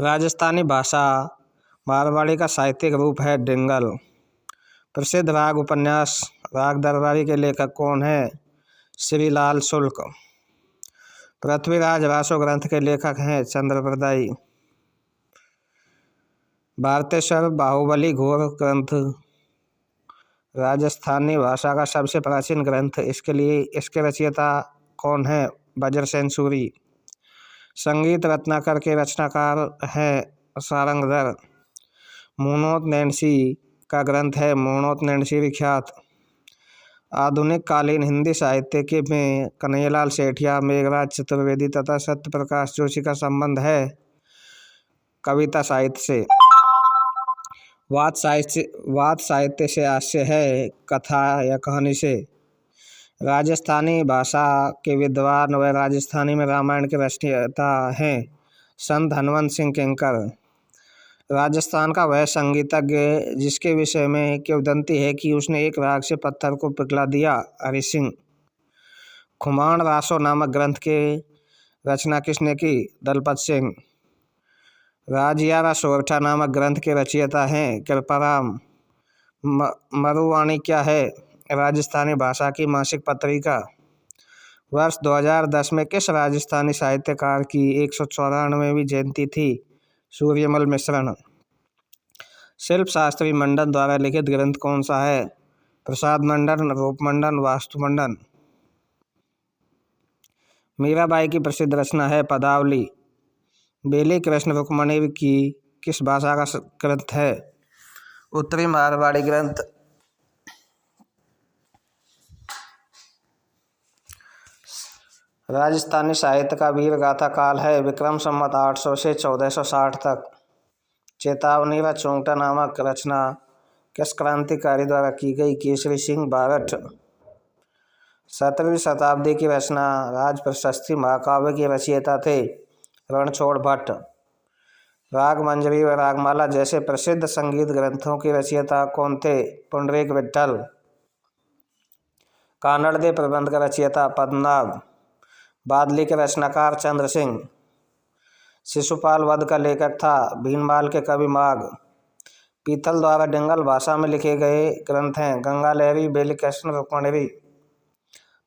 राजस्थानी भाषा मारवाड़ी का साहित्यिक रूप है डेंगल। प्रसिद्ध राग उपन्यास राग दरबारी के लेखक कौन है? श्रीलाल शुल्क। पृथ्वीराज रासो ग्रंथ के लेखक हैं चंद्रप्रदाई। भारतेश्वर बाहुबली घोर ग्रंथ राजस्थानी भाषा का सबसे प्राचीन ग्रंथ, इसके रचयिता कौन है? वज्रसेन सूरी। संगीत रत्नाकर के रचनाकार हैं सारंगधर। मोहनोत नैणसी का ग्रंथ है मोहनोत नैणसी विख्यात। आधुनिक कालीन हिंदी साहित्य के में कन्हैयालाल सेठिया, मेघराज चतुर्वेदी तथा सत्य प्रकाश जोशी का संबंध है कविता साहित्य से। वाद साहित्य से हास्य है कथा या कहानी से। राजस्थानी भाषा के विद्वान व राजस्थानी में रामायण के रचयिता हैं संत हनुमंत सिंह किंकर। राजस्थान का वह संगीतज्ञ जिसके विषय में किंवदंती है कि उसने एक राग से पत्थर को पिघला दिया। हरि सिंह। खुमान रासो नामक ग्रंथ की रचना किसने की? दलपत सिंह। राजयारा सोरठा नामक ग्रंथ के रचयिता हैं कृपाराम। मरुवाणी क्या है? राजस्थानी भाषा की मासिक पत्रिका। वर्ष 2010 में किस राजस्थानी साहित्यकार की 194वीं जयंती थी? सूर्यमल मिश्रण। शिल्प शास्त्री मंडन द्वारा लिखित ग्रंथ कौन सा है? प्रसाद मंडन, रूप मंडन, वास्तु मंडन। मीराबाई की प्रसिद्ध रचना है पदावली। बेली कृष्ण रुक्मणी की किस भाषा का ग्रंथ है? उत्तरी मारवाड़ी ग्रंथ। राजस्थानी साहित्य का वीर गाथा काल है विक्रम संवत 800 से 1460 तक। चेतावनी व चोंगटा नामक रचना किस क्रांतिकारी द्वारा की गई? केसरी सिंह बारठ। 17वीं शताब्दी की रचना राज प्रशस्ति महाकाव्य के रचयिता थे रणछोड़ भट्ट। राग मंजरी व रागमाला जैसे प्रसिद्ध संगीत ग्रंथों के रचयिता कौन थे? पुंडरीक विट्ठल। कानड़ दे प्रबंध का रचयिता पद्मनाभ। बादली के रचनाकार चंद्र सिंह। शिशुपाल वध का लेखक था भीनमाल के कवि माघ। पीतल द्वारा डिंगल भाषा में लिखे गए ग्रंथ हैं गंगा लहरी, बेली कृष्ण रुक्मणी।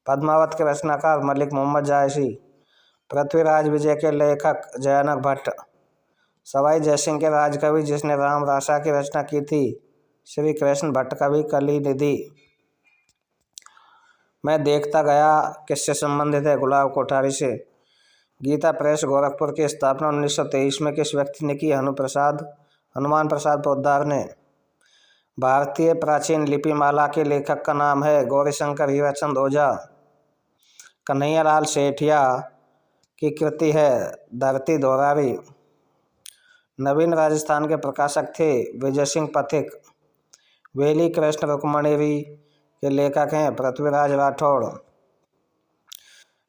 पद्मावत के रचनाकार मलिक मोहम्मद जायसी। पृथ्वीराज विजय के लेखक जयानक भट्ट। सवाई जयसिंह के राजकवि जिसने राम रासा की रचना की थी श्री कृष्ण भट्ट कवि कली निधि। मैं देखता गया किससे संबंधित है? गुलाब कोठारी से। गीता प्रेस गोरखपुर की स्थापना 1923 में किस व्यक्ति ने की? हनुमान प्रसाद पोद्दार ने। भारतीय प्राचीन लिपिमाला के लेखक का नाम है गौरीशंकर हीराचंद ओझा। कन्हैयालाल सेठिया की कृति है धरती दोहरारी। नवीन राजस्थान के प्रकाशक थे विजय सिंह पथिक। बेली कृष्ण रुक्मणी के लेखक हैं पृथ्वीराज राठौड़।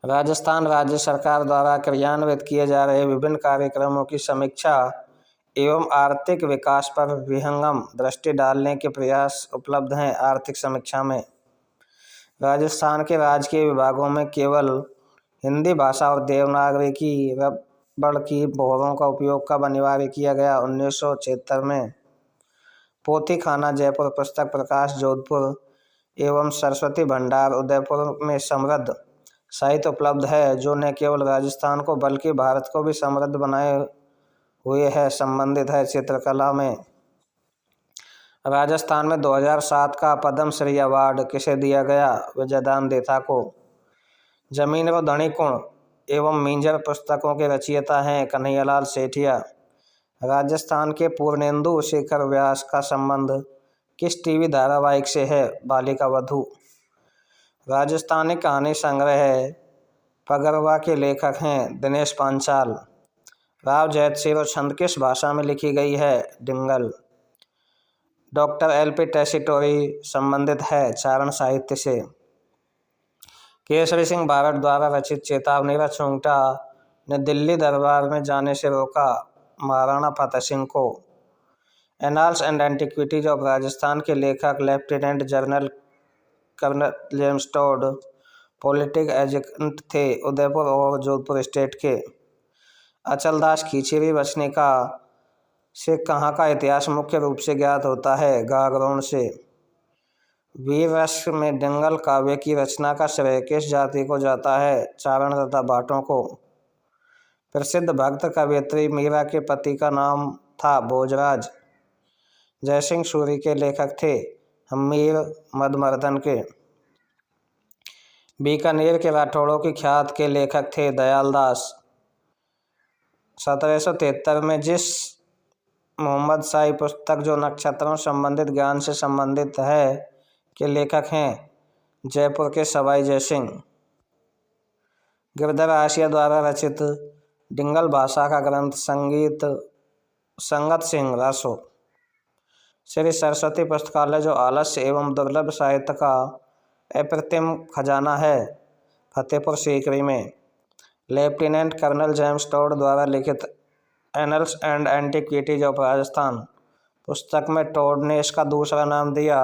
राजस्थान राज्य सरकार द्वारा क्रियान्वित किए जा रहे विभिन्न कार्यक्रमों की समीक्षा एवं आर्थिक विकास पर विहंगम दृष्टि डालने के प्रयास उपलब्ध हैं आर्थिक समीक्षा में। राजस्थान के राजकीय विभागों में केवल हिंदी भाषा और देवनागरी की रबड़ की मोहरों का उपयोग कब अनिवार्य किया गया? 1976 में। पोथी खाना जयपुर पुस्तक प्रकाश जोधपुर एवं सरस्वती भंडार उदयपुर में समृद्ध साहित्य उपलब्ध है जो न केवल राजस्थान को बल्कि भारत को भी समृद्ध बनाए हुए है। संबंधित है चित्रकला में। राजस्थान में 2007 का पद्म श्री अवार्ड किसे दिया गया? विजयदान देथा को। जमीन व धनीकुण एवं मिंजर पुस्तकों के रचयिता हैं कन्हैयालाल सेठिया। राजस्थान के पूर्णेंदु शेखर व्यास का संबंध किस टीवी धारावाहिक से है? बालिका वधू। राजस्थानी कहानी संग्रह पगरवा के लेखक हैं दिनेश पांचाल। राव जैतसिरो छंद किस भाषा में लिखी गई है? डिंगल। डॉक्टर LP टेसीटोरी संबंधित है चारण साहित्य से। केसरी सिंह बारठ द्वारा रचित चेतावनी व चोंगटा ने दिल्ली दरबार में जाने से रोका महाराणा फतेह सिंह को। Annals and antiquities of Rajasthan के लेखक lieutenant general colonel James Tod politic agent थे उदयपुर और जोधपुर स्टेट के। अचलदास खींचीरी बचनिका से कहाँ का इतिहास मुख्य रूप से ज्ञात होता है? गागरोन से। वीर रस में डिंगल काव्य की रचना का श्रेय किस जाति को जाता है? चारण तथा भाटों को। प्रसिद्ध भक्त कवयित्री मीरा के पति का नाम था भोजराज। जयसिंह सूरी के लेखक थे हमीर मदमर्दन के। बीकानेर के राठौड़ों की ख्यात के लेखक थे दयालदास। 1773 में जिस मोहम्मद शाही पुस्तक जो नक्षत्रों संबंधित ज्ञान से संबंधित है के लेखक हैं जयपुर के सवाई जयसिंह। गिरधर आसिया द्वारा रचित डिंगल भाषा का ग्रंथ संगत सिंह रासो। श्री सरस्वती पुस्तकालय जो आलस्य एवं दुर्लभ साहित्य का अप्रतिम खजाना है फतेहपुर सीकरी में। लेफ्टिनेंट कर्नल जेम्स टॉड द्वारा लिखित annuls and antiquities of Rajasthan पुस्तक में टोड ने इसका दूसरा नाम दिया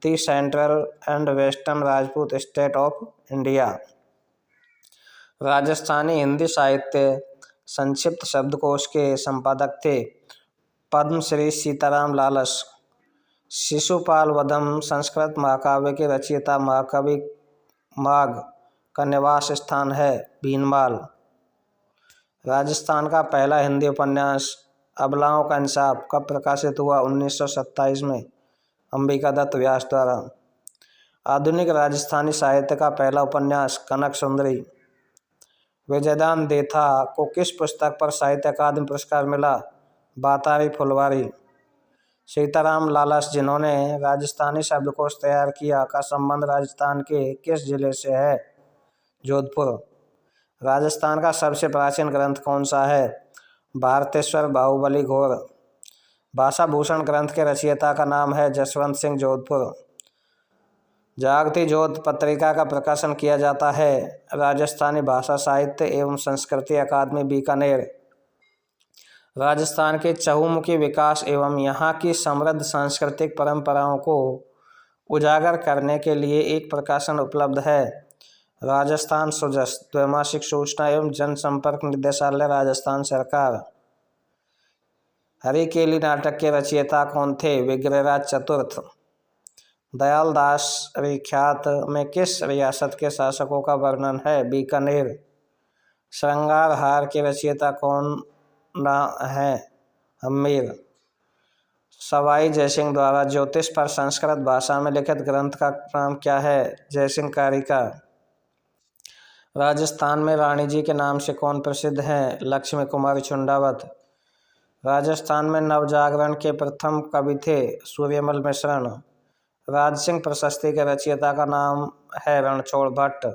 the central and western Rajput state of India. Rajasthani Hindi साहित्य संक्षिप्त शब्दकोश के संपादक थे पद्मश्री सीताराम लालस। शिशुपाल वधम संस्कृत महाकाव्य के रचयिता महाकवि माघ का निवास स्थान है भीनमाल। राजस्थान का पहला हिंदी उपन्यास अबलाओं का इंसाफ कब प्रकाशित हुआ? 1927 में अंबिका दत्त व्यास द्वारा। आधुनिक राजस्थानी साहित्य का पहला उपन्यास कनक सुंदरी। विजयदान देथा को किस पुस्तक पर साहित्य अकादमी पुरस्कार मिला? बातारी फुलवारी। सीताराम लालस जिन्होंने राजस्थानी शब्दकोश तैयार किया का संबंध राजस्थान के किस जिले से है? जोधपुर। राजस्थान का सबसे प्राचीन ग्रंथ कौन सा है? भारतेश्वर बाहुबली घोर। भाषा भूषण ग्रंथ के रचयिता का नाम है जसवंत सिंह जोधपुर। जागती जोत पत्रिका का प्रकाशन किया जाता है राजस्थानी भाषा साहित्य एवं संस्कृति अकादमी बीकानेर। राजस्थान के चहुमुखी विकास एवं यहाँ की समृद्ध सांस्कृतिक परंपराओं को उजागर करने के लिए एक प्रकाशन उपलब्ध है राजस्थान सुजस द्वैमासिक सूचना एवं जनसंपर्क निदेशालय राजस्थान सरकार। हरिकेली नाटक के रचयिता कौन थे? विग्रहराज चतुर्थ। दयाल दास ख्यात में किस रियासत के शासकों का वर्णन है? बीकानेर। श्रृंगार हार के रचयिता कौन ना है? हम्मीर। सवाई जयसिंह द्वारा ज्योतिष पर संस्कृत भाषा में लिखित ग्रंथ का नाम क्या है? जयसिंह कारिका। राजस्थान में रानी जी के नाम से कौन प्रसिद्ध हैं? लक्ष्मी कुमारी चुंडावत। राजस्थान में नवजागरण के प्रथम कवि थे सूर्यमल मिश्रण। राजसिंह प्रशस्ति के रचयिता का नाम है रणछोड़ भट्ट।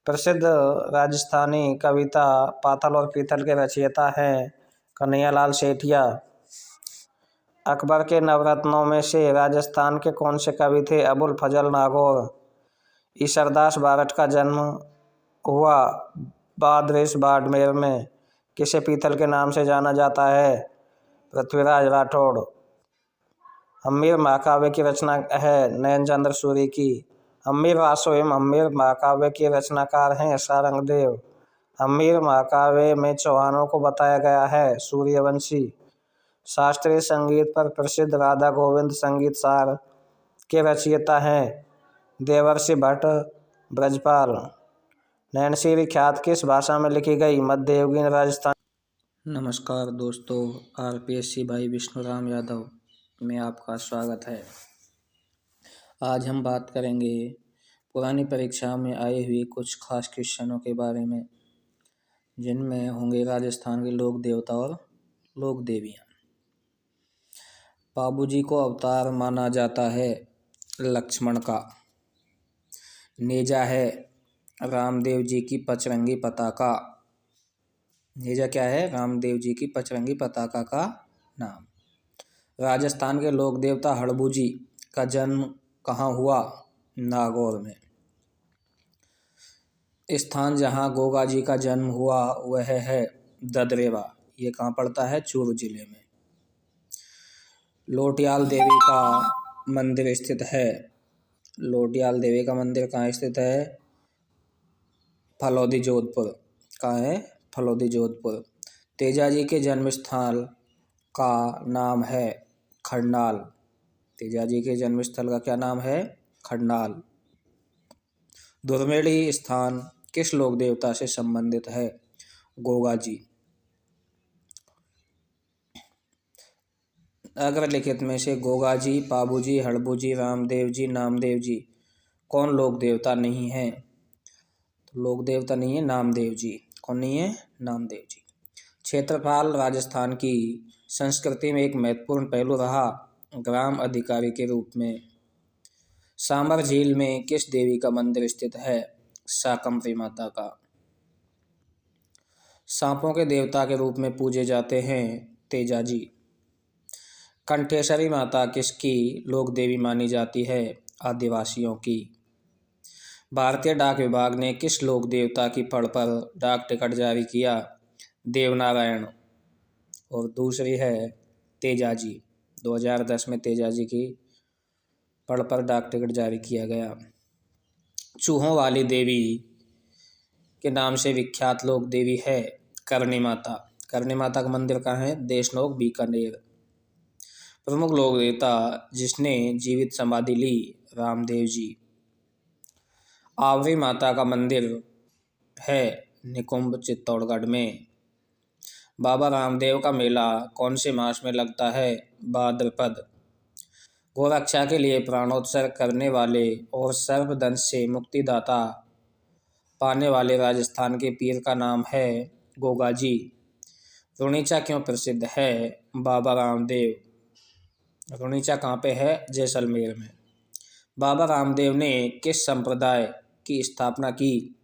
प्रसिद्ध राजस्थानी कविता पातल और पीतल के रचयिता हैं कन्हैयालाल सेठिया। अकबर के नवरत्नों में से राजस्थान के कौन से कवि थे? अबुल फजल नागौर। ईश्वरदास बारठ का जन्म हुआ बादरेस बाड़मेर में। किसे पीतल के नाम से जाना जाता है? पृथ्वीराज राठौड़। हम्मीर महाकाव्य की रचना है नयनचंद्र सूरी की। हम्मीर रासो एवं हम्मीर महाकाव्य के रचनाकार हैं सारंगदेव। हम्मीर महाकाव्य में चौहानों को बताया गया है सूर्यवंशी। शास्त्रीय संगीत पर प्रसिद्ध राधा गोविंद संगीत सार के रचयिता हैं देवर्षि भट्ट ब्रजपाल। नैनसीरी ख्यात किस भाषा में लिखी गई? मध्ययुगीन राजस्थान। नमस्कार दोस्तों, आरपीएससी भाई विष्णुराम यादव में आपका स्वागत है। आज हम बात करेंगे पुरानी परीक्षा में आए हुए कुछ खास क्वेश्चनों के बारे में, जिनमें होंगे राजस्थान के लोक देवता और लोक देवियाँ। बाबूजी को अवतार माना जाता है लक्ष्मण का। नेजा है रामदेव जी की पचरंगी पताका। नेजा क्या है? रामदेव जी की पचरंगी पताका का नाम। राजस्थान के लोक देवता हड़बू जी का जन्म कहाँ हुआ? नागौर में। स्थान जहाँ गोगा जी का जन्म हुआ वह है ददरेवा। ये कहाँ पड़ता है? चूरू जिले में। लोटियाल देवी का मंदिर स्थित है। लोटियाल देवी का मंदिर कहाँ स्थित है? फलौदी जोधपुर। कहाँ है? फलौदी जोधपुर। तेजाजी के जन्म स्थल का नाम है खरनाल। तेजाजी के जन्म स्थल का क्या नाम है? खरनाल। दुर्मेड़ी स्थान किस लोक देवता से संबंधित है? गोगा जी। अग्रलिखित में से गोगा जी, पाबू जी, हड़बू जी, रामदेव जी, नामदेव जी कौन लोक देवता नहीं है? तो लोक देवता नहीं है नामदेव जी। कौन नहीं है? नामदेव जी। क्षेत्रपाल राजस्थान की संस्कृति में एक महत्वपूर्ण पहलू रहा ग्राम अधिकारी के रूप में। सांबर झील में किस देवी का मंदिर स्थित है? शाकंभरी माता का। सांपों के देवता के रूप में पूजे जाते हैं तेजाजी। कंठेश्वरी माता किसकी लोक देवी मानी जाती है? आदिवासियों की। भारतीय डाक विभाग ने किस लोक देवता की पड़ पर डाक टिकट जारी किया? देवनारायण। और दूसरी है तेजाजी। 2010 में तेजाजी की पढ़ पर डाक टिकट जारी किया गया। चूहों वाली देवी के नाम से विख्यात लोक देवी है करणी माता। करणी माता का मंदिर कहाँ है? देशनोक बीकानेर। प्रमुख लोक देवता जिसने जीवित समाधि ली, रामदेव जी। आवरी माता का मंदिर है निकुंभ चित्तौड़गढ़ में। बाबा रामदेव का मेला कौन से मास में लगता है? भाद्रपद। गोरक्षा के लिए प्राणोत्सर्ग करने वाले और सर्पदंश से मुक्तिदाता पाने वाले राजस्थान के पीर का नाम है गोगाजी। रुणीचा क्यों प्रसिद्ध है? बाबा रामदेव। रुणीचा कहाँ पे है? जैसलमेर में। बाबा रामदेव ने किस संप्रदाय की स्थापना की?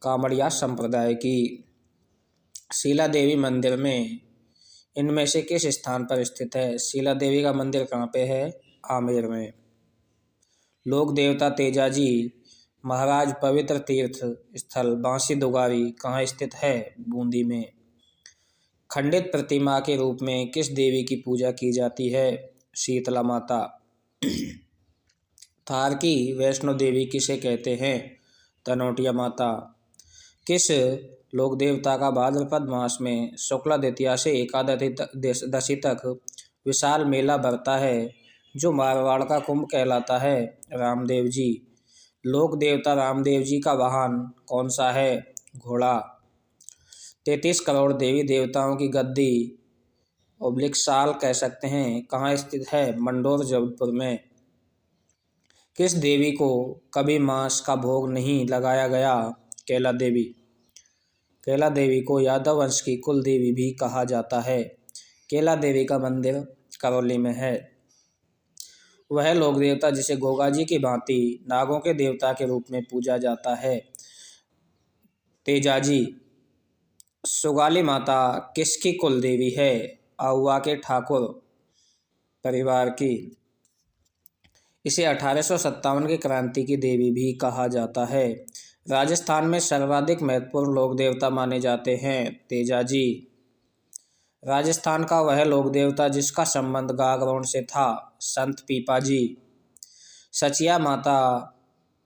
कामड़िया संप्रदाय की। शीला देवी मंदिर में इनमें से किस स्थान पर स्थित है? शीला देवी का मंदिर कहाँ पे है? आमेर में। लोक देवता तेजाजी महाराज पवित्र तीर्थ स्थल बांसी दुगारी कहाँ स्थित है? बूंदी में। खंडित प्रतिमा के रूप में किस देवी की पूजा की जाती है? शीतला माता। थार की वैष्णो देवी किसे कहते हैं? तनोटिया माता। किस लोक देवता का भाद्रपद मास में शुक्ला द्वितीया से एकादशी तक विशाल मेला भरता है जो मारवाड़ का कुंभ कहलाता है? रामदेव जी। लोक देवता रामदेव जी का वाहन कौन सा है? घोड़ा। 33 करोड़ देवी देवताओं की गद्दी साल कह सकते हैं कहाँ स्थित है? मंडोर जबलपुर में। किस देवी को कभी मांस का भोग नहीं लगाया गया? कैला देवी। कैला देवी को यादव वंश की कुल देवी भी कहा जाता है। कैला देवी का मंदिर करौली में है। वह लोक देवता जिसे गोगाजी की भांति नागों के देवता के रूप में पूजा जाता है, तेजाजी। सुगाली माता किसकी कुल देवी है? आहुआ के ठाकुर परिवार की। इसे 1857 की क्रांति की देवी भी कहा जाता है। राजस्थान में सर्वाधिक महत्वपूर्ण लोक देवता माने जाते हैं, तेजाजी। राजस्थान का वह लोक देवता जिसका संबंध गागरोन से था, संत पीपाजी। सचिया माता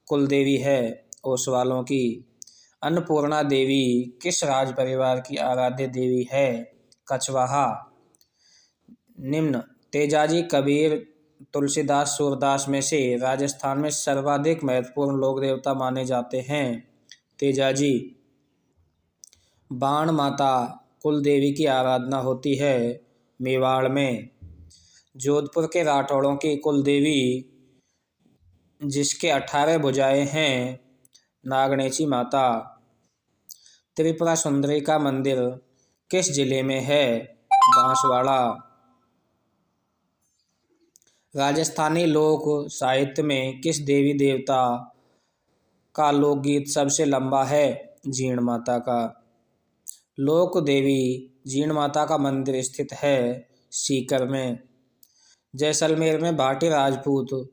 कुल देवी है ओसवालों की। अन्नपूर्णा देवी किस राज परिवार की आराध्य देवी है? कछवाहा। निम्न तेजाजी, कबीर, तुलसीदास, सूरदास में से राजस्थान में सर्वाधिक महत्वपूर्ण लोक देवता माने जाते हैं, तेजाजी। बाण माता कुल देवी की आराधना होती है मेवाड़ में। जोधपुर के राठौड़ों की कुल देवी जिसके 18 भुजाएं हैं, नागणेची माता। त्रिपुरा सुंदरी का मंदिर किस जिले में है? बांसवाड़ा। राजस्थानी लोक साहित्य में किस देवी देवता का लोकगीत सबसे लंबा है? जीण माता का। लोक देवी जीण माता का मंदिर स्थित है सीकर में। जैसलमेर में भाटी राजपूत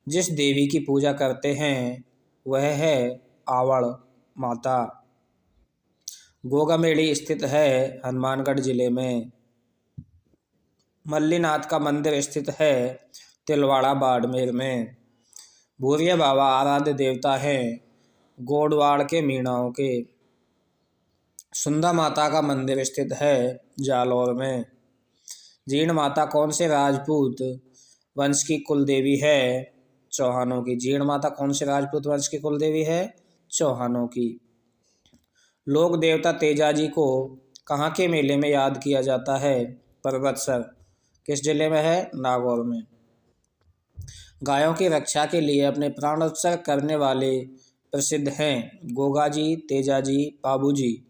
जिस देवी की पूजा करते हैं वह है आवड़ माता। गोगामेड़ी स्थित है हनुमानगढ़ जिले में। मल्लीनाथ का मंदिर स्थित है तिलवाड़ा बाड़मेर में। भूरिया बाबा आराध्य देवता हैं गोडवाड़ के मीणाओं के। सुंदा माता का मंदिर स्थित है जालौर में। जीण माता कौन से राजपूत वंश की कुल देवी है? चौहानों की। जीण माता कौन से राजपूत वंश की कुल देवी है? चौहानों की। लोक देवता तेजाजी को कहाँ के मेले में याद किया जाता है? पर्वतसर। किस जिले में है? नागौर में। गायों की रक्षा के लिए अपने प्राण उत्सर्ग करने वाले प्रसिद्ध हैं गोगाजी, तेजाजी, पाबूजी।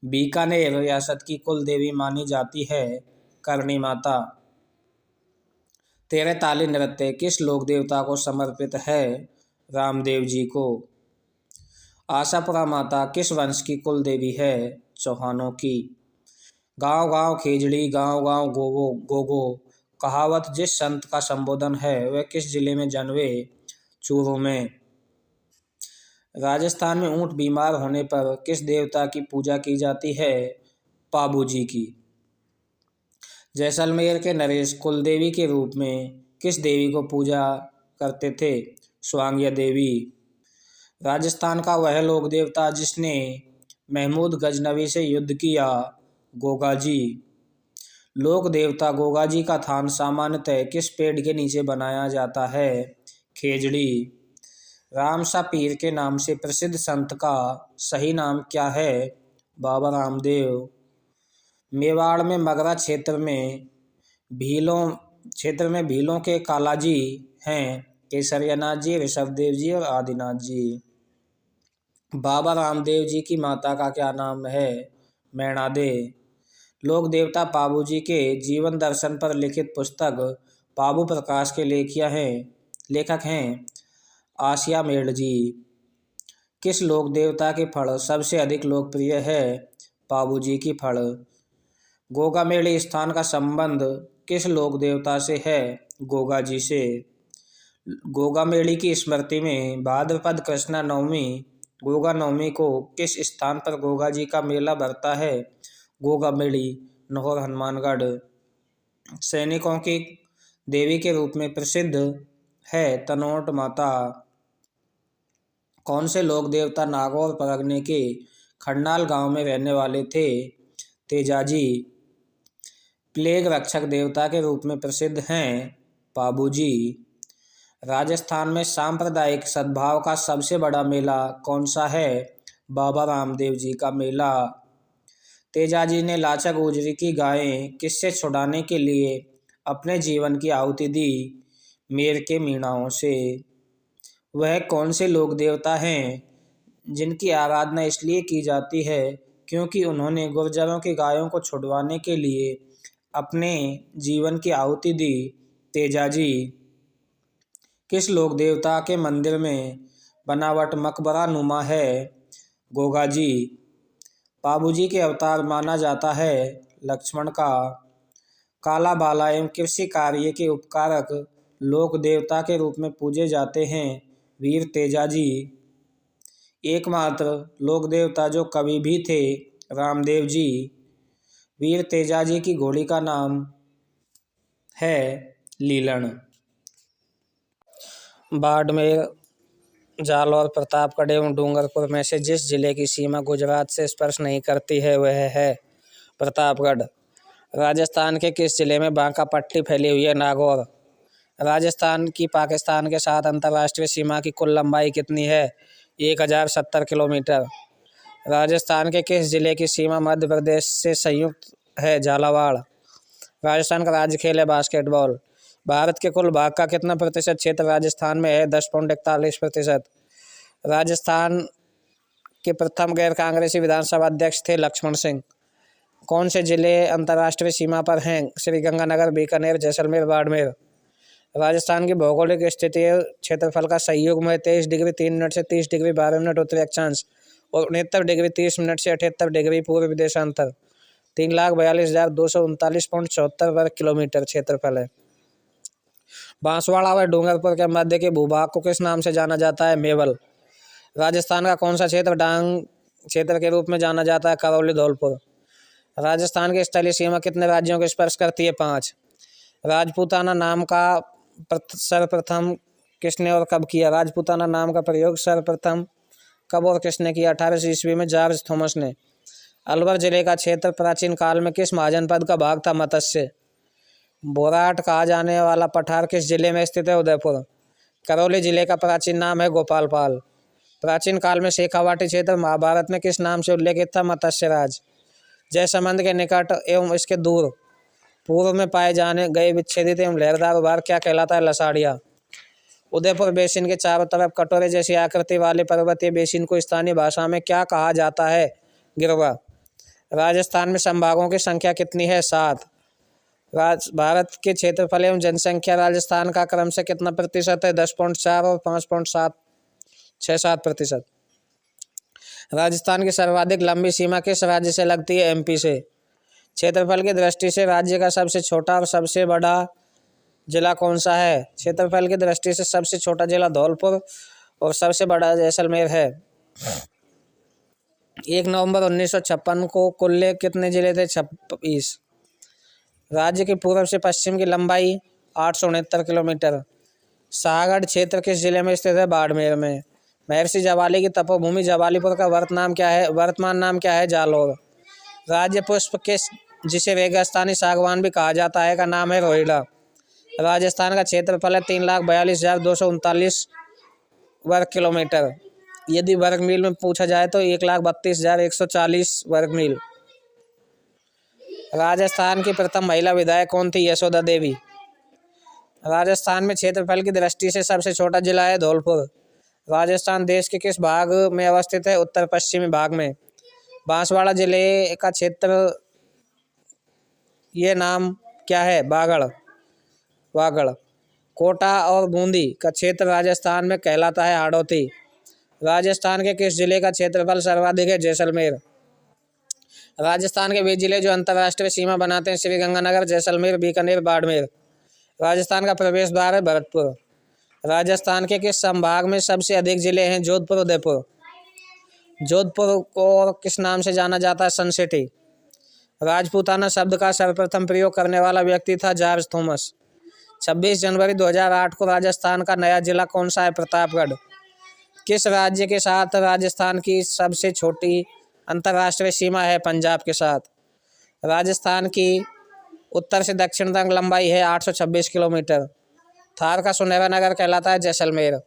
बीकानेर रियासत की कुल देवी मानी जाती है करणी माता। तेरह ताली नृत्य किस लोक देवता को समर्पित है? रामदेव जी को। आशापुरा माता किस वंश की कुल देवी है? चौहानों की। गांव गांव खिचड़ी गांव गांव गोगो गोगो कहावत जिस संत का संबोधन है वह किस जिले में जन्मे? चूरू में। राजस्थान में ऊंट बीमार होने पर किस देवता की पूजा की जाती है? पाबूजी की। जैसलमेर के नरेश कुलदेवी के रूप में किस देवी को पूजा करते थे? स्वांग्या देवी। राजस्थान का वह लोक देवता जिसने महमूद गजनवी से युद्ध किया? गोगाजी। लोक देवता गोगाजी का थान सामान्यतः किस पेड़ के नीचे बनाया जाता है? खेजड़ी। रामसा पीर के नाम से प्रसिद्ध संत का सही नाम क्या है? बाबा रामदेव। मेवाड़ में मगरा क्षेत्र में भीलों के कालाजी हैं? केसरियानाथ जी, ऋषभदेव जी और आदिनाथ जी। बाबा रामदेव जी की माता का क्या नाम है? मैणादे। लोक देवता पाबू जी के जीवन दर्शन पर लिखित पुस्तक पाबू प्रकाश के लेखक हैं आसिया मेड़ जी। किस लोक देवता के फल सबसे अधिक लोकप्रिय है? पाबू जी की फल। गोगामेड़ी स्थान का संबंध किस लोक देवता से है? गोगा जी से। गोगामेड़ी की स्मृति में भाद्रपद कृष्णा नवमी गोगा नवमी को किस स्थान पर गोगा जी का मेला भरता है? गोगामेड़ी, नहौर, हनुमानगढ़। सैनिकों की देवी के रूप में प्रसिद्ध है तनोट माता। कौन से लोक देवता नागौर परगने के खंडाल गांव में रहने वाले थे? तेजाजी। प्लेग रक्षक देवता के रूप में प्रसिद्ध हैं पाबूजी। राजस्थान में सांप्रदायिक सद्भाव का सबसे बड़ा मेला कौन सा है? बाबा रामदेव जी का मेला। तेजाजी ने लाचा गुजरी की गायें किससे छुड़ाने के लिए अपने जीवन की आहुति दी? मेर के मीणाओं से। वह कौन से लोक देवता हैं जिनकी आराधना इसलिए की जाती है क्योंकि उन्होंने गुर्जरों की गायों को छुड़वाने के लिए अपने जीवन की आहुति दी? तेजाजी। किस लोक देवता के मंदिर में बनावट मकबरा नुमा है? गोगाजी। पाबूजी के अवतार माना जाता है लक्ष्मण का। काला बाला एवं कृषि कार्य के उपकारक लोक देवता के रूप में पूजे जाते हैं वीर तेजाजी। एकमात्र लोक देवता जो कवि भी थे रामदेव जी। वीर तेजाजी की घोड़ी का नाम है लीलन। बाड़मेर, जालौर, प्रतापगढ़ एवं डूंगरपुर में से जिस जिले की सीमा गुजरात से स्पर्श नहीं करती है वह है प्रतापगढ़। राजस्थान के किस जिले में बांका पट्टी फैली हुई है? नागौर। राजस्थान की पाकिस्तान के साथ अंतर्राष्ट्रीय सीमा की कुल लंबाई कितनी है? 1070 किलोमीटर। राजस्थान के किस जिले की सीमा मध्य प्रदेश से संयुक्त है? झालावाड़। राजस्थान का राज्य खेल है बास्केटबॉल। भारत के कुल भाग का कितना प्रतिशत क्षेत्र राजस्थान में है? 10.41%। राजस्थान के प्रथम गैर कांग्रेसी विधानसभा अध्यक्ष थे लक्ष्मण सिंह। कौन से जिले अंतर्राष्ट्रीय सीमा पर हैं? श्रीगंगानगर, बीकानेर, जैसलमेर, बाड़मेर। राजस्थान की भौगोलिक स्थिति क्षेत्रफल का संयुग्म है 23 डिग्री 3 मिनट से 30 डिग्री 12 मिनट उत्तरी अक्षांश और 69 डिग्री 30 मिनट से 78 डिग्री पूर्व देशांतर। 3,42,239.74 वर्ग किलोमीटर क्षेत्रफल है। बांसवाड़ा व डूंगरपुर के मध्य के भूभाग को किस नाम से जाना जाता है? मेवल। राजस्थान का कौन सा क्षेत्र डांग क्षेत्र के रूप में जाना जाता है? करौली, धौलपुर। राजस्थान की स्थलीय सीमा कितने राज्यों को स्पर्श करती है? 5। राजपूताना नाम का सर्वप्रथम किसने और कब किया? राजपूताना नाम का प्रयोग सर्वप्रथम कब और किसने किया? 1800 ईस्वी में जॉर्ज थॉमस ने। अलवर जिले का क्षेत्र प्राचीन काल में किस महाजनपद का भाग था? मत्स्य। बोराट कहा जाने वाला पठार किस जिले में स्थित है? उदयपुर। करौली जिले का प्राचीन नाम है गोपालपाल। प्राचीन काल में शेखावाटी क्षेत्र महाभारत में किस नाम से उल्लेखित था? मत्स्यराज। जयसमंद के निकट एवं इसके दूर पूर्व में पाए जाने गए विच्छेदित एवं लहरदार उभार क्या कहलाता है? लसाड़िया। उदयपुर बेसिन के चारों तरफ कटोरे जैसी आकृति वाले पर्वतीय बेसिन को स्थानीय भाषा में क्या कहा जाता है? गिरवा। राजस्थान में संभागों की संख्या कितनी है? 7। भारत के क्षेत्रफल एवं जनसंख्या राजस्थान का क्रम से कितना प्रतिशत है? 10.4 और 5.767%। राजस्थान की सर्वाधिक लंबी सीमा किस राज्य से लगती है? एमपी से। क्षेत्रफल की दृष्टि से राज्य का सबसे छोटा और सबसे बड़ा जिला कौन सा है? क्षेत्रफल की दृष्टि से सबसे छोटा जिला धौलपुर और सबसे बड़ा जैसलमेर है। 1 नवंबर 1956 को कुल कितने जिले थे? 26। राज्य की पूर्व से पश्चिम की लंबाई 869 किलोमीटर। शाहगढ़ क्षेत्र किस जिले में स्थित है? बाड़मेर में। महर्षि जवाली की तपोभूमि जवालीपुर का वर्तमान नाम क्या है? जालोर। राज्य पुष्प किस जिसे रेगिस्तानी सागवान भी कहा जाता है का नाम है? रोहिड़ा। राजस्थान का क्षेत्रफल है 3,42,239 वर्ग किलोमीटर। यदि वर्ग मील में पूछा जाए तो 1,32,140 वर्ग मील। राजस्थान की प्रथम महिला विधायक कौन थी? यशोदा देवी। राजस्थान में क्षेत्रफल की दृष्टि से सबसे छोटा जिला है धौलपुर। राजस्थान देश के किस भाग में अवस्थित है? उत्तर पश्चिमी भाग में। बांसवाड़ा जिले का क्षेत्र ये नाम क्या है? वागड़। कोटा और बूंदी का क्षेत्र राजस्थान में कहलाता है हाड़ौती। राजस्थान के किस जिले का क्षेत्रफल सर्वाधिक है? जैसलमेर। राजस्थान के वे जिले जो अंतर्राष्ट्रीय सीमा बनाते हैं? श्रीगंगानगर, जैसलमेर, बीकानेर, बाड़मेर। राजस्थान का प्रवेश द्वार है भरतपुर। राजस्थान के किस संभाग में सबसे अधिक जिले हैं? जोधपुर, उदयपुर। जोधपुर को किस नाम से जाना जाता है? सन सिटी। राजपूताना शब्द का सर्वप्रथम प्रयोग करने वाला व्यक्ति था जॉर्ज थॉमस। 26 जनवरी 2008 को राजस्थान का नया जिला कौन सा है? प्रतापगढ़। किस राज्य के साथ राजस्थान की सबसे छोटी अंतर्राष्ट्रीय सीमा है? पंजाब के साथ। राजस्थान की उत्तर से दक्षिण तक लंबाई है 826 किलोमीटर। थार का सुनहरा नगर कहलाता है जैसलमेर।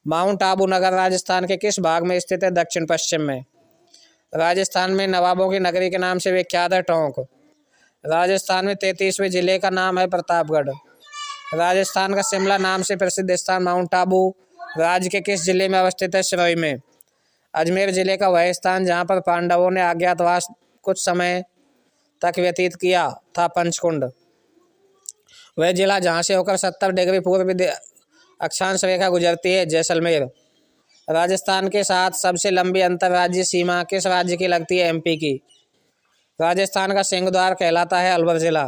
माउंट आबू नगर राजस्थान के किस भाग में स्थित है? दक्षिण पश्चिम में। राजस्थान में नवाबों की नगरी के नाम से विख्यात है टोंक। राजस्थान में 33वें जिले का नाम है प्रतापगढ़। राजस्थान का शिमला नाम से प्रसिद्ध स्थान माउंट आबू राज्य के किस जिले में अवस्थित है? सिरोही में। अजमेर जिले का वह स्थान जहाँ पर पांडवों ने अज्ञातवास कुछ समय तक व्यतीत किया था पंचकुंड। वह जिला जहाँ से होकर 70 डिग्री पूर्व अक्षांश रेखा गुजरती है? जैसलमेर। राजस्थान के साथ सबसे लंबी अंतर्राज्यीय सीमा किस राज्य की लगती है? एमपी की। राजस्थान का सिंहद्वार कहलाता है अलवर जिला।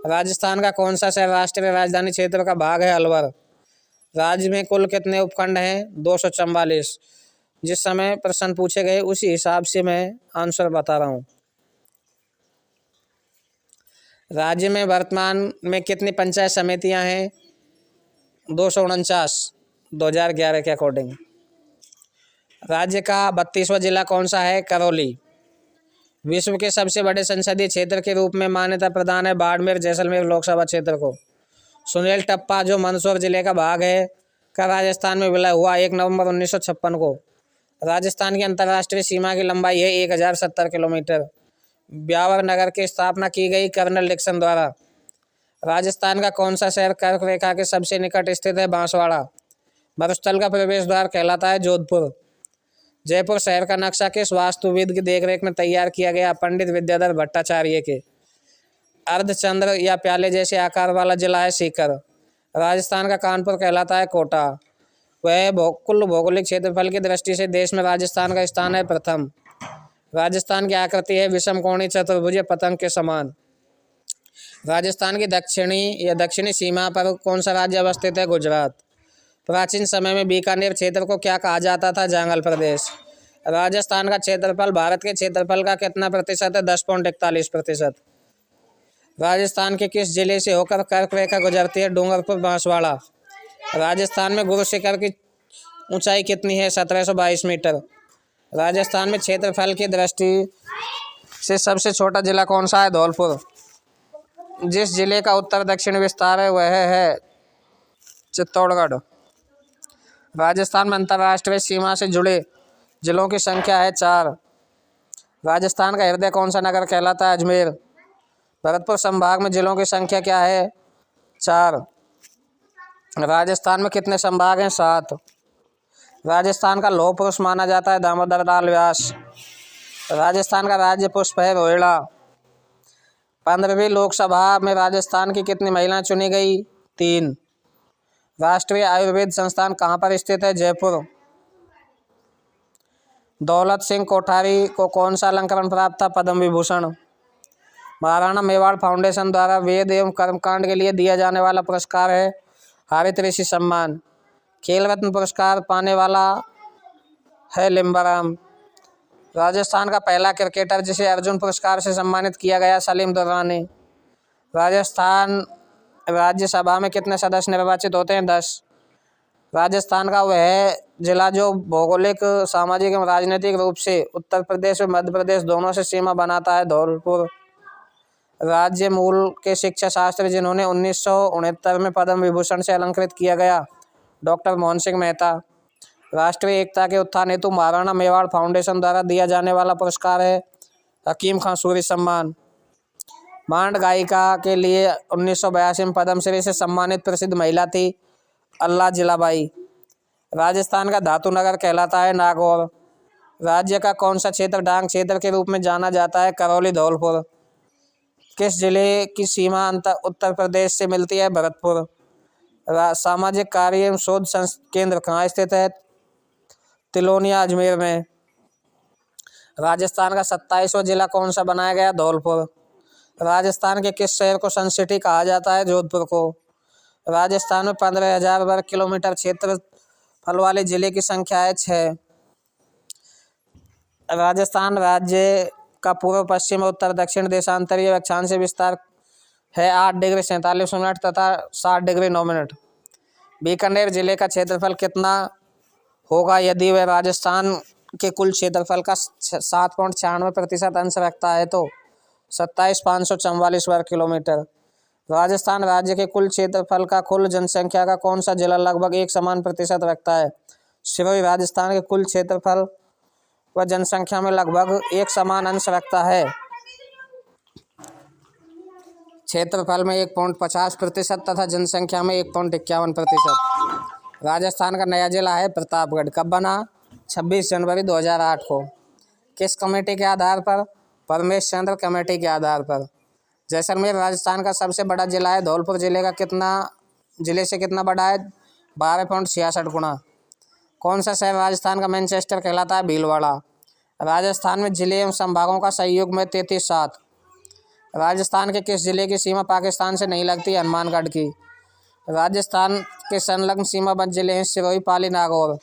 राजस्थान का कौन सा शहर राष्ट्रीय राजधानी क्षेत्र का भाग है? अलवर। राज्य में कुल कितने उपखंड हैं? 244। जिस समय प्रश्न पूछे गए उसी हिसाब से मैं आंसर बता रहा हूँ। राज्य में वर्तमान में कितनी पंचायत समितियां हैं? 249 2011 के अकॉर्डिंग। राज्य का 32वां जिला कौन सा है? करौली। विश्व के सबसे बड़े संसदीय क्षेत्र के रूप में मान्यता प्रदान है बाड़मेर जैसलमेर लोकसभा क्षेत्र को। सुनील टप्पा जो मंदसौर जिले का भाग है का राजस्थान में विलय हुआ 1 नवंबर 1956 को। राजस्थान की अंतर्राष्ट्रीय सीमा की लंबाई है 1070 किलोमीटर। ब्यावर नगर की स्थापना की गई कर्नल डिक्सन द्वारा। राजस्थान का कौन सा शहर कर्क रेखा के सबसे निकट स्थित है? बांसवाड़ा। मरुस्थल का प्रवेश द्वार कहलाता है जोधपुर। जयपुर शहर का नक्शा किस वास्तुविद की देखरेख में तैयार किया गया? पंडित विद्याधर भट्टाचार्य के। अर्धचंद्र या प्याले जैसे आकार वाला जिला है सीकर। राजस्थान का कानपुर कहलाता है कोटा। वह कुल भौगोलिक क्षेत्रफल की दृष्टि से देश में राजस्थान का स्थान है प्रथम। राजस्थान की आकृति है विषमकोणीय चतुर्भुज पतंग के समान। राजस्थान की दक्षिणी सीमा पर कौन सा राज्य अवस्थित है? गुजरात। प्राचीन समय में बीकानेर क्षेत्र को क्या कहा जाता था? जंगल प्रदेश। राजस्थान का क्षेत्रफल भारत के क्षेत्रफल का कितना प्रतिशत है? 10.41%। राजस्थान के किस जिले से होकर कर्क रेखा गुजरती है? डूंगरपुर, बांसवाड़ा। राजस्थान में गुरु शिखर की ऊंचाई कितनी है? 1722 मीटर। राजस्थान में क्षेत्रफल की दृष्टि से सबसे छोटा जिला कौन सा है? धौलपुर। जिस जिले का उत्तर दक्षिण विस्तार है वह है चित्तौड़गढ़। राजस्थान में अंतर्राष्ट्रीय सीमा से जुड़े जिलों की संख्या है 4। राजस्थान का हृदय कौन सा नगर कहलाता है? अजमेर। भरतपुर संभाग में जिलों की संख्या क्या है? 4। राजस्थान में कितने संभाग हैं? 7। राजस्थान का लौह पुरुष माना जाता है दामोदर लाल व्यास। राजस्थान का राज्य पुष्प है रोहिड़ा। 15वीं लोकसभा में राजस्थान की कितनी महिलाएं चुनी गई? 3। राष्ट्रीय आयुर्वेद संस्थान कहाँ पर स्थित है? जयपुर। दौलत सिंह कोठारी को कौन सा अलंकरण प्राप्त था? पद्म विभूषण। महाराणा मेवाड़ फाउंडेशन द्वारा वेद एवं कर्मकांड के लिए दिया जाने वाला पुरस्कार है हरित ऋषि सम्मान। खेल रत्न पुरस्कार पाने वाला है लिम्बाराम। राजस्थान का पहला क्रिकेटर जिसे अर्जुन पुरस्कार से सम्मानित किया गया, सलीम दुर्रानी। राजस्थान राज्यसभा में कितने सदस्य निर्वाचित होते हैं? 10। राजस्थान का वह जिला जो भौगोलिक, सामाजिक एवं राजनीतिक रूप से उत्तर प्रदेश और मध्य प्रदेश दोनों से सीमा बनाता है, धौलपुर। राज्य मूल के शिक्षा शास्त्री जिन्होंने 1969 में पद्म विभूषण से अलंकृत किया गया, डॉक्टर मोहन सिंह मेहता। राष्ट्रीय एकता के उत्थान हेतु महाराणा मेवाड़ फाउंडेशन द्वारा दिया जाने वाला पुरस्कार है हकीम खां सूरी सम्मान। मांड गायिका के लिए 1982 में पद्मश्री से सम्मानित प्रसिद्ध महिला थी अल्लाह जिलाबाई। राजस्थान का धातु नगर कहलाता है नागौर। राज्य का कौन सा क्षेत्र डांग क्षेत्र के रूप में जाना जाता है? करौली, धौलपुर। किस जिले की सीमा उत्तर प्रदेश से मिलती है? भरतपुर। सामाजिक कार्य एवं शोध केंद्र कहाँ स्थित है? तिलोनिया, अजमेर में। राजस्थान का 27वां जिला कौन सा बनाया गया? धौलपुर। राजस्थान के किस शहर को सन सिटी कहा जाता है? जोधपुर को। राजस्थान में 15,000 वर्ग किलोमीटर क्षेत्रफल वाले जिले की संख्या है 6। राजस्थान राज्य का पूर्व, पश्चिम और उत्तर दक्षिण देशांतरीय अक्षांश विस्तार है 8 डिग्री 47 मिनट तथा 60 डिग्री 9 मिनट। बीकानेर जिले का क्षेत्रफल कितना होगा यदि वह राजस्थान के कुल क्षेत्रफल का 7.96% अंश रखता है? तो 27,544 वर्ग किलोमीटर। राजस्थान राज्य के कुल क्षेत्रफल का कुल जनसंख्या का कौन सा जिला लगभग एक समान प्रतिशत रखता है? सिरोही राजस्थान के कुल क्षेत्रफल व जनसंख्या में लगभग एक समान अंश रखता है। क्षेत्रफल में 1.50% तथा जनसंख्या में 1.51%। राजस्थान का नया जिला है प्रतापगढ़। कब बना? 26 जनवरी 2008 को। किस कमेटी के आधार पर? परमेश चंद्र कमेटी के आधार पर। जैसलमेर राजस्थान का सबसे बड़ा जिला है। धौलपुर जिले से कितना बड़ा है? 12.66 गुना। कौन सा शहर राजस्थान का मैनचेस्टर कहलाता है? भीलवाड़ा। राजस्थान में जिले एवं संभागों का संयुग में 33/7। राजस्थान के किस जिले की सीमा पाकिस्तान से नहीं लगती? हनुमानगढ़ की। राजस्थान के संलग्न सीमाबद्ध जिले हैं सिरोही, पाली, नागौर।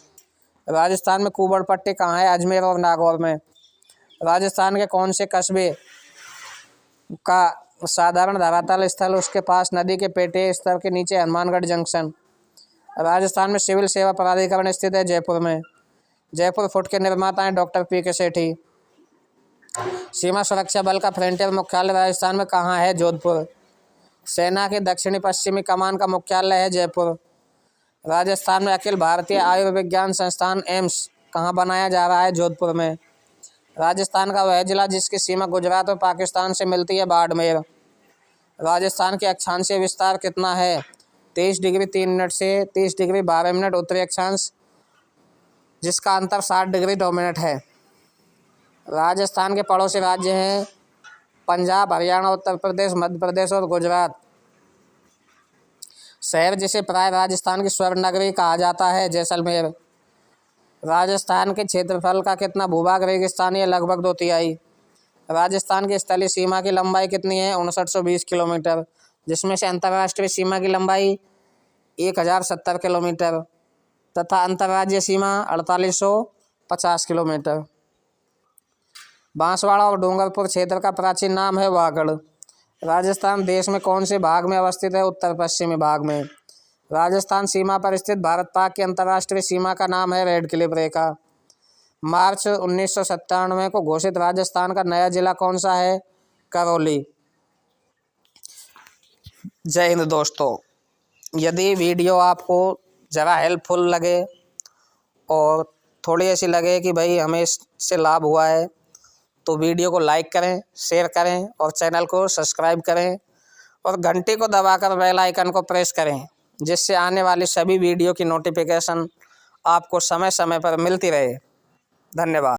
राजस्थान में कुबड़ पट्टी कहाँ है? अजमेर और नागौर में। राजस्थान के कौन से कस्बे का साधारण धरातल स्थल उसके पास नदी के पेटे स्तर के नीचे? हनुमानगढ़ जंक्शन। राजस्थान में सिविल सेवा प्राधिकरण स्थित है जयपुर में। जयपुर फुट के निर्माता हैं डॉक्टर पी.के. सेठी। सीमा सुरक्षा बल का फ्रंटियर मुख्यालय राजस्थान में कहाँ है? जोधपुर। सेना के दक्षिणी पश्चिमी कमान का मुख्यालय है जयपुर। राजस्थान में अखिल भारतीय आयुर्विज्ञान संस्थान एम्स कहाँ बनाया जा रहा है? जोधपुर में। राजस्थान का वह जिला जिसकी सीमा गुजरात और पाकिस्तान से मिलती है? बाड़मेर। राजस्थान के अक्षांशीय विस्तार कितना है? 23 डिग्री 3 मिनट से 30 डिग्री 12 मिनट उत्तरी अक्षांश, जिसका अंतर 60 डिग्री 2 मिनट है। राजस्थान के पड़ोसी राज्य हैं पंजाब, हरियाणा, उत्तर प्रदेश, मध्य प्रदेश और गुजरात। शहर जिसे प्राय राजस्थान की स्वर्ण नगरी कहा जाता है? जैसलमेर। राजस्थान के क्षेत्रफल का कितना भूभाग रेगिस्तानी है? लगभग 2/3। राजस्थान की स्थलीय सीमा की लंबाई कितनी है? 5920 किलोमीटर, जिसमें से अंतर्राष्ट्रीय सीमा की लंबाई 1070 किलोमीटर तथा अंतर्राज्यीय सीमा 4850 किलोमीटर। बांसवाड़ा और डूंगरपुर क्षेत्र का प्राचीन नाम है वागड़। राजस्थान देश में कौन से भाग में अवस्थित है? उत्तर पश्चिमी भाग में। राजस्थान सीमा पर स्थित भारत पाक की अंतर्राष्ट्रीय सीमा का नाम है रेड क्लिफ रेखा। मार्च 1997 को घोषित राजस्थान का नया जिला कौन सा है? करौली। जय हिंद दोस्तों। यदि वीडियो आपको ज़रा हेल्पफुल लगे और थोड़ी ऐसी लगे कि भाई हमें इससे लाभ हुआ है, तो वीडियो को लाइक करें, शेयर करें और चैनल को सब्सक्राइब करें और घंटी को दबाकर बेल आइकन को प्रेस करें, जिससे आने वाली सभी वीडियो की नोटिफिकेशन आपको समय समय पर मिलती रहे। धन्यवाद।